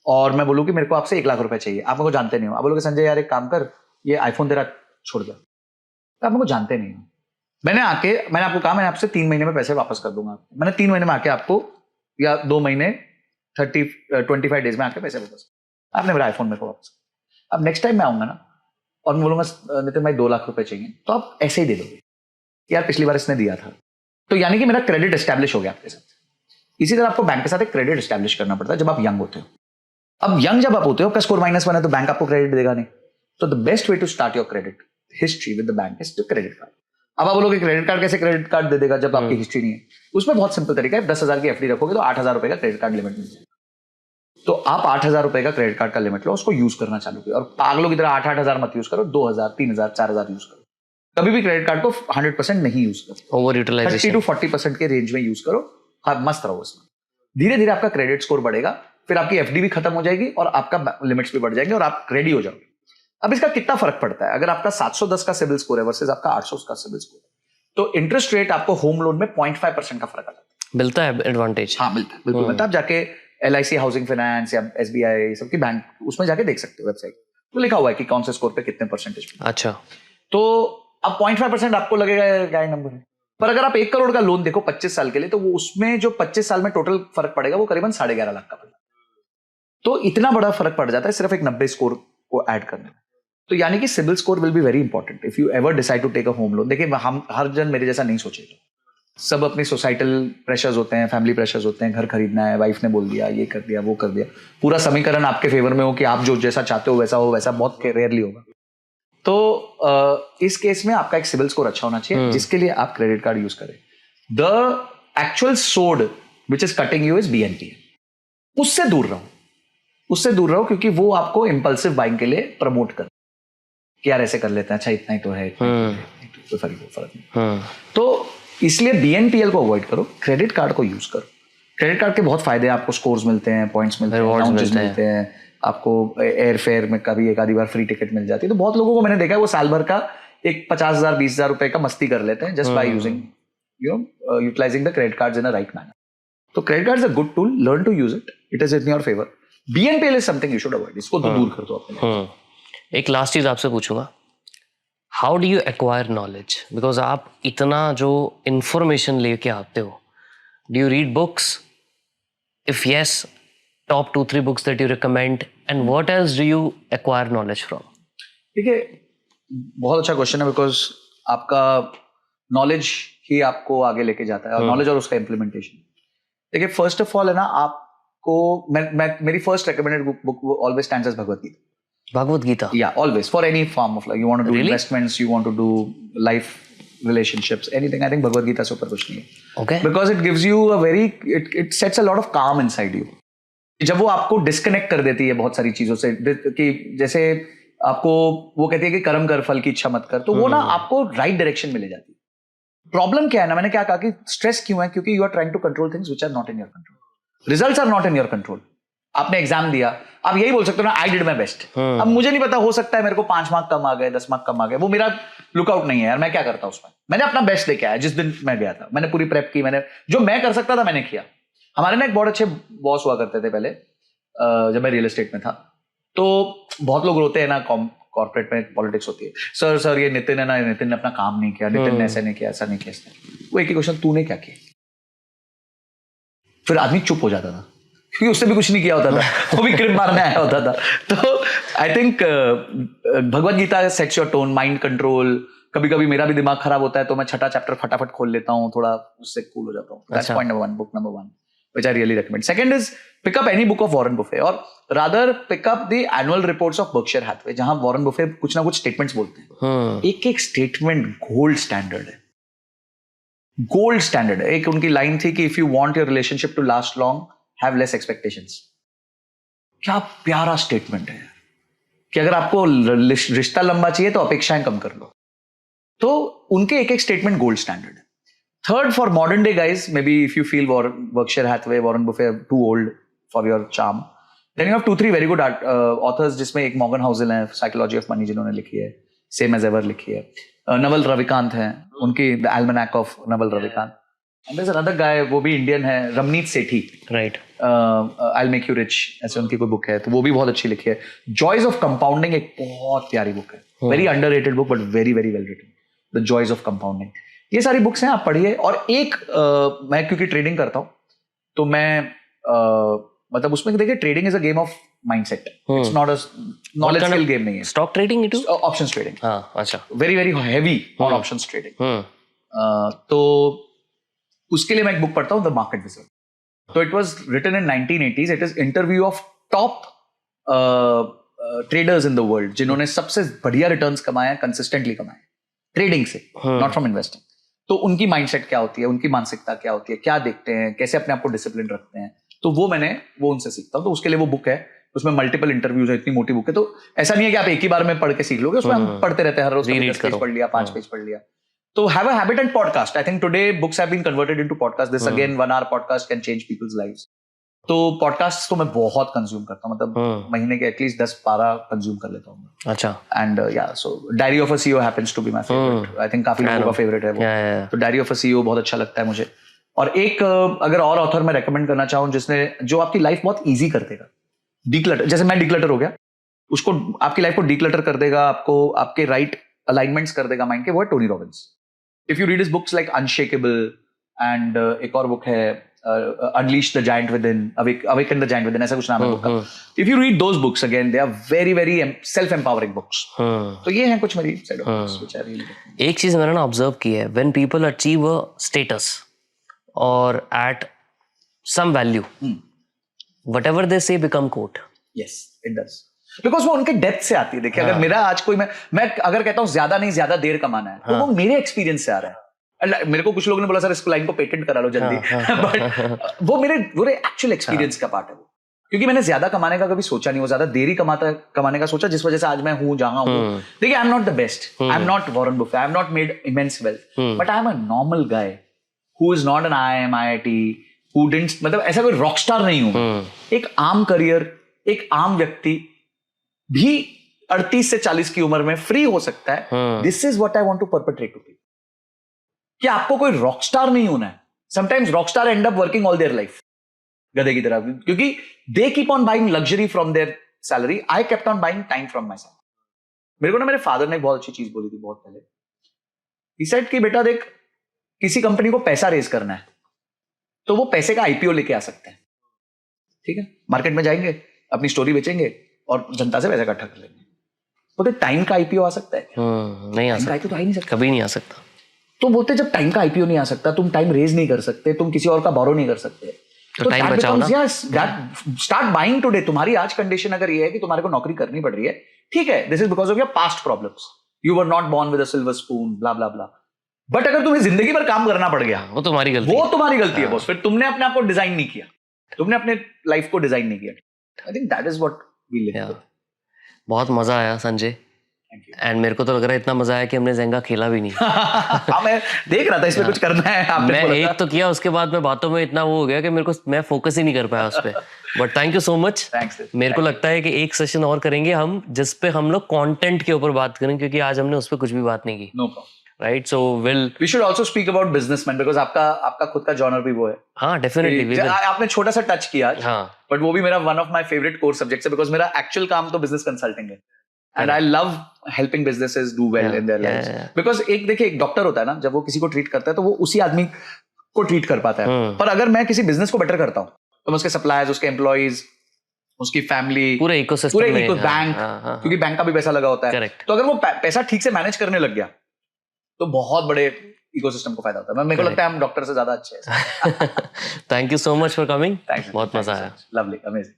Speaker 1: और मैं बोलूं कि मेरे को आपसे 1 लाख रुपए चाहिए. आप मेरे को जानते नहीं हो. आप बोलोगे संजय यार एक काम कर, ये आईफोन तेरा छोड़ दे. तो आप मेरे को जानते नहीं हो. मैंने आपको कहा मैं आपसे 3 महीने में पैसे वापस कर दूंगा. मैंने 3 महीने में आके आपको, या 2 महीने 25 डेज में आके पैसे वापस. आपने मेरा आईफोन मेरे को वापस. अब नेक्स्ट टाइम मैं आऊंगा ना और मैं बोलूंगा नितिन भाई 2 लाख रुपए चाहिए, तो आप ऐसे ही दे दोगे यार पिछली बार इसने दिया था. तो यानी कि मेरा क्रेडिट एस्टैब्लिश हो गया आपके साथ. इसी तरह आपको बैंक के साथ एक क्रेडिट एस्टैब्लिश करना पड़ता है जब आप यंग होते हो. अब यंग जब आप होते हो, आपका स्कोर -1 है तो बैंक आपको क्रेडिट देगा नहीं. तो the best way to start your credit history with the bank is the credit card. अब आप बोलोगे क्रेडिट कार्ड कैसे क्रेडिट कार्ड दे देगा जब आपकी हिस्ट्री नहीं है. उसमें बहुत सिंपल तरीका है. 10,000 की एफडी रखोगे तो 8,000 रुपए का क्रेडिट कार्ड लिमिट मिल जाएगा. तो आप 8,000 रुपए का क्रेडिट कार्ड का लिमिट लो, उसको यूज करना चालू करो. और पागलों की तरह 8,000 मत यूज करो, 2,000, 3,000, 4,000 यूज करो. कभी भी क्रेडिट कार्ड को 100% नहीं यूज करो.
Speaker 2: ओवर यूटिलाइजेशन
Speaker 1: 30 to 40% के रेंज में यूज करो. हाँ, मस्त रहो उसमें. धीरे धीरे आपका क्रेडिट स्कोर बढ़ेगा, फिर आपकी एफडी भी खत्म हो जाएगी और आपका लिमिट्स भी बढ़ जाएंगे और आप रेडी हो जाओगे. अब इसका कितना फर्क पड़ता है? अगर आपका 710 का सिबिल स्कोर है वर्सेस आपका 800 का सिबिल स्कोर है, तो इंटरेस्ट रेट आपको होम लोन में 0.5% का फर्क आता है.
Speaker 2: मिलता है एडवांटेज?
Speaker 1: हाँ, मिलता है, बिल्कुल मिलता है. आप जाके LIC हाउसिंग फाइनेंस या SBI सबकी बैंक उसमें जाके देख सकते हो. वेबसाइट तो लिखा हुआ है कि कौन से स्कोर पे कितने परसेंटेज.
Speaker 2: अच्छा.
Speaker 1: तो अब 0.5% आपको लगेगा क्या नंबर है, पर अगर आप 1 करोड़ का लोन देखो 25 साल के लिए, तो वो उसमें जो 25 साल में टोटल फर्क पड़ेगा वो करीबन 11.5 लाख का पड़ेगा. तो इतना बड़ा फर्क पड़ जाता है सिर्फ एक 90 स्कोर को ऐड करने में. तो यानी कि CIBIL score will be very important if you ever decide to take a home loan. देखिए, हम हर जन मेरे जैसा नहीं सोचेगा. सब अपनी सोसाइटल प्रेशर्स होते हैं, फैमिली प्रेशर्स होते हैं. घर खरीदना है, वाइफ ने बोल दिया, ये कर दिया, वो कर दिया. पूरा समीकरण आपके फेवर में हो कि आप जो जैसा चाहते हो वैसा बहुत रेयरली होगा. तो इस केस में आपका एक सिबिल स्कोर अच्छा होना चाहिए जिसके लिए आप क्रेडिट कार्ड यूज करें. द एक्चुअल सोड which is cutting you is BNPL. उससे दूर रहो क्योंकि वो आपको इंपल्सिव बाइंग के लिए प्रमोट कर कि यार ऐसे कर लेते हैं, अच्छा इतना ही तो है, कोई फर्क नहीं. तो इसलिए BNPL को अवॉइड करो, क्रेडिट कार्ड को यूज करो. क्रेडिट कार्ड के बहुत फायदे हैं. आपको स्कोर्स मिलते हैं, पॉइंट्स मिलते हैं, लाउंजेस मिलते हैं. आपको एयर फेयर में कभी एक आधी बार फ्री टिकट मिल जाती है. तो बहुत लोगों को मैंने देखा है वो साल भर का एक 50,000 20,000 रुपए का मस्ती कर लेते हैं just by using utilizing the credit cards in a right manner. तो credit card is a good tool. Learn to use it. It is in your favour. BNPL is something you should avoid. इसको तो दूर कर दो अपने.
Speaker 2: एक last चीज आपसे पूछूंगा. How do you acquire knowledge? Because आप इतना जो इंफॉर्मेशन लेके आते हो, do you read books? If yes, top 2-3 books that you recommend, and what else do you acquire knowledge from?
Speaker 1: देखिए, बहुत अच्छा क्वेश्चन है बिकॉज आपका नॉलेज ही आपको आगे लेके जाता है और नॉलेज और उसका इम्प्लीमेंटेशन. देखिए, फर्स्ट ऑफ ऑल है ना, आपको मेरी first recommended book always stands as Bhagavad Gita. या always for any form of life. You want to do investments, you want to do life relationships, anything. I think Bhagavad Gita से ऊपर कुछ नहीं है. Okay. Because it gives you a very it sets a lot of calm inside you. जब वो आपको disconnect कर देती है बहुत सारी चीजों से, कि जैसे आपको वो कहती है कि कर्म कर फल की इच्छा मत कर, तो वो ना आपको राइट डायरेक्शन में ले जाती है. प्रॉब्लम क्या है ना, मैंने क्या कहा कि स्ट्रेस क्यों है? क्योंकि you are trying to control things which are not in your control. Results are not in your control. आपने एग्जाम दिया, आप यही बोल सकते हो ना, आई डिड माई बेस्ट. अब मुझे नहीं पता, हो सकता है मेरे को 5 मार्क कम आ गए, 10 मार्क कम आ गए, वो मेरा लुकआउट नहीं है यार. मैं क्या करता उसमें? मैंने अपना बेस्ट लेके आया. जिस दिन मैं गया था मैंने पूरी प्रेप की, मैंने जो मैं कर सकता था मैंने किया. हमारे ना एक बहुत अच्छे बॉस हुआ करते थे पहले, जब मैं रियल एस्टेट में था. तो बहुत लोग रोते हैं ना, कॉर्पोरेट में पॉलिटिक्स होती है, सर ये नितिन है ना, नितिन ने अपना काम नहीं किया, नितिन ने ऐसा नहीं किया, ऐसा नहीं किया. वो एक ही क्वेश्चन, तूने क्या किया? फिर आदमी चुप हो जाता था क्योंकि उससे भी कुछ नहीं किया होता था, वो भी क्रिप मारने आया होता था. तो I think Bhagavad Gita sets your tone, mind control. कभी कभी मेरा भी दिमाग खराब होता है तो मैं छठा चैप्टर फटाफट खोल लेता हूँ, थोड़ा उससे कूल हो जाता हूँ. That's point number 1, book number 1 which I really recommend. Second is pick up any book of Warren Buffett, or rather pick up the annual reports of Berkshire Hathaway, जहां Warren Buffett कुछ ना कुछ statements बोलते हैं. एक statement gold standard है. Gold standard है. एक उनकी लाइन थी कि if you want your relationship to last long, have less expectations. क्या प्यारा स्टेटमेंट है कि अगर आपको रिश्ता लंबा चाहिए तो अपेक्षाएं कम कर लो. तो उनके एक स्टेटमेंट गोल्ड स्टैंडर्ड है. Third, for modern day guys, maybe if you feel Berkshire Hathaway, Warren Buffett are too old for your charm, then you have 2-3 very good authors, जिसमें एक मॉर्गन हाउसेल है, साइकोलॉजी ऑफ मनी जिन्होंने लिखी है, same as ever लिखी है. नवल रविकांत है, उनकी the almanack of Naval Ravikant. And there is another guy, वो भी इंडियन है, Ramit Sethi. Right. I make you rich, ऐसे उनकी कोई बुक है, तो वो भी बहुत अच्छी लिखी है. जॉयज ऑफ कंपाउंडिंग एक बहुत प्यारी बुक है, very underrated book but very very well written. The joys of compounding. ये सारी बुक्स हैं, आप पढ़िए. और एक मैं क्योंकि ट्रेडिंग करता हूं तो मैं मतलब उसमें देखिए, trading is a game of mindset. It's not a knowledge skill game नहीं है. Stock trading, it is options trading. अच्छा. Very very heavy on options trading. तो उसके लिए मैं एक बुक पढ़ता हूं, द मार्केट विजर्ड. तो it was written in 1980s. It is interview of top traders in the world जिन्होंने सबसे बढ़िया रिटर्न्स कमाए हैं, कंसिस्टेंटली कमाए ट्रेडिंग से, नॉट फ्रॉम इन्वेस्टिंग, तो उनकी माइंडसेट क्या होती है, उनकी मानसिकता क्या होती है, क्या देखते हैं, कैसे अपने आप को डिसिप्लिन रखते हैं, तो वो उनसे सीखता हूँ। तो उसके लिए वो बुक है, उसमें मल्टीपल इंटरव्यूज है, इतनी मोटी बुक है, तो ऐसा नहीं है कि आप एक ही बार में पढ़ के सीख लोगे, उसमें हम पढ़ते रहते हैं, हर रोज 10 पेज पढ़ लिया, 5 पेज पढ़ लिया। तो have a habit and podcast. I think today books have been converted into podcast. This again 1 hour podcast can change people's lives. तो पॉडकास्ट तो मैं बहुत कंज्यूम करता हूँ, मतलब महीने के एटलीस्ट 10-12 कंज्यूम कर लेता हूँ।
Speaker 2: अच्छा।
Speaker 1: एंड या so diary of a CEO happens to be my favourite. I think काफी लोगों का फेवरेट है वो। तो डायरी ऑफ अ सीईओ बहुत अच्छा लगता है मुझे। और एक अगर और ऑथर मैं रेकमेंड करना चाहूँ जो आपकी लाइफ बहुत ईजी कर देगा, डीक्लटर, जैसे मैं डीक्लटर हो गया, उसको आपकी लाइफ को डीक्लटर कर देगा, आपको आपके राइट अलाइनमेंट्स कर देगा माइंड के, वो है Tony Robbins. If you read his books like unshakeable and एक और बुक है Unleash the Giant Within, Awaken the Giant Within, ऐसा कुछ नाम है बुक का। If you read those books again, they are very very self-empowering books. तो ये हैं कुछ मेरी set of books which I really like.
Speaker 2: एक चीज मैंने ना ऑब्जर्व की है, when people achieve a status or at some value, whatever they say become quote.
Speaker 1: Yes, it does. Because वो उनके डेप्थ से आती है। देखिए, अगर मेरा आज कोई मैं अगर कहता हूँ ज्यादा नहीं ज्यादा देर कमाना है, तो वो मेरे एक्सपीरियंस से आ रहा है। मेरे को कुछ लोगों ने बोला सर इस लाइन को पेटेंट करा लो जल्दी, बट वो मेरे एक्चुअल एक्सपीरियंस का पार्ट है वो, क्योंकि मैंने ज्यादा कमाने का कभी सोचा नहीं, वो ज्यादा देरी कमाने का सोचा, जिस वजह से आज मैं हूं जहां हूं। देखिए, I am not the best, I am not Warren Buffett, I am not made immense wealth, but I am a normal guy who is not an IIM IIT, who didn't, मतलब ऐसा कोई रॉक स्टार नहीं हूं। एक आम career, एक आम व्यक्ति भी 38 से 40 की उम्र में फ्री हो सकता है। This is what I want to perpetrate to people, कि आपको कोई रॉकस्टार नहीं होना है। Sometimes rockstar end up working all their life गधे की तरह, क्योंकि they keep on buying luxury from their salary. I kept on buying time from my salary. मेरे को ना मेरे फादर ने एक बहुत अच्छी चीज बोली थी बहुत पहले। ही सेड कि बेटा देख, किसी कंपनी को पैसा रेज करना है तो वो पैसे का IPO लेके आ सकते हैं, ठीक है, मार्केट में जाएंगे, अपनी स्टोरी बेचेंगे और जनता से पैसा इकट्ठा कर लेंगे। तो टाइम का IPO आ सकता है?
Speaker 2: नहीं आ सकता,
Speaker 1: तो आ ही नहीं सकता,
Speaker 2: कभी नहीं आ सकता।
Speaker 1: तो बोलते जब टाइम का IPO नहीं आ सकता, तुम टाइम रेज नहीं कर सकते, तुम किसी और का बोरो नहीं कर सकते, तो
Speaker 2: टाइम बचाओ ना।
Speaker 1: Start buying today. तुम्हारी आज कंडीशन अगर ये है कि तुम्हारे को नौकरी करनी पड़ रही है, ठीक है, this is because of your past problems, you were not born with a silver spoon, blah blah blah. But अगर तुम्हें जिंदगी भर काम करना पड़ गया,
Speaker 2: वो तुम्हारी गलती है
Speaker 1: बॉस। फिर तुमने अपने आप को डिजाइन नहीं किया, तुमने अपने लाइफ को डिजाइन नहीं किया। I think that is what we live.
Speaker 2: बहुत मजा आया संजय, एंड मेरे को तो लग रहा है इतना मजा आया कि हमने ज़ेंगा खेला भी नहीं।
Speaker 1: हाँ, मैं देख रहा था इसमें कुछ करना है,
Speaker 2: मैं एक तो किया, उसके बाद में बातों में इतना वो हो गया कि मैं फोकस ही नहीं कर पाया उस पर। But thank you so much. मेरे को लगता है कि एक सेशन और करेंगे हम, जिस पे हम लोग कंटेंट के ऊपर बात करेंगे, क्योंकि आज हमने उस पर कुछ भी बात नहीं की।
Speaker 1: No problem,
Speaker 2: right? So we
Speaker 1: should also speak about businessman, because आपका खुद का जॉनर भी वो है।
Speaker 2: हाँ, डेफिनेटली।
Speaker 1: आपने छोटा सा टच किया,
Speaker 2: हाँ,
Speaker 1: बट वो भी मेरा one of my favourite core subjects है, बिकॉज़ मेरा एक्चुअल काम तो बिजनेस कंसल्टिंग है, and I love helping businesses do well in their lives. Because देखिए, एक डॉक्टर होता है ना, जब वो किसी को ट्रीट करता है तो वो उसी आदमी को ट्रीट कर पाता है। पर अगर मैं किसी बिजनेस को बेटर करता हूँ, तो मैं उसके सप्लायर्स, उसके एम्प्लॉइज, उसकी फैमिली,
Speaker 2: पूरे इकोसिस्टम में,
Speaker 1: बैंक, क्योंकि बैंक का भी पैसा लगा होता है, तो अगर वो पैसा ठीक से मैनेज करने लग गया तो बहुत बड़े इकोसिस्टम को फायदा होता है। मेरे को लगता है हम डॉक्टर से ज्यादा अच्छे हैं।
Speaker 2: Thank you so much for coming, बहुत मजा आया।
Speaker 1: Lovely, amazing.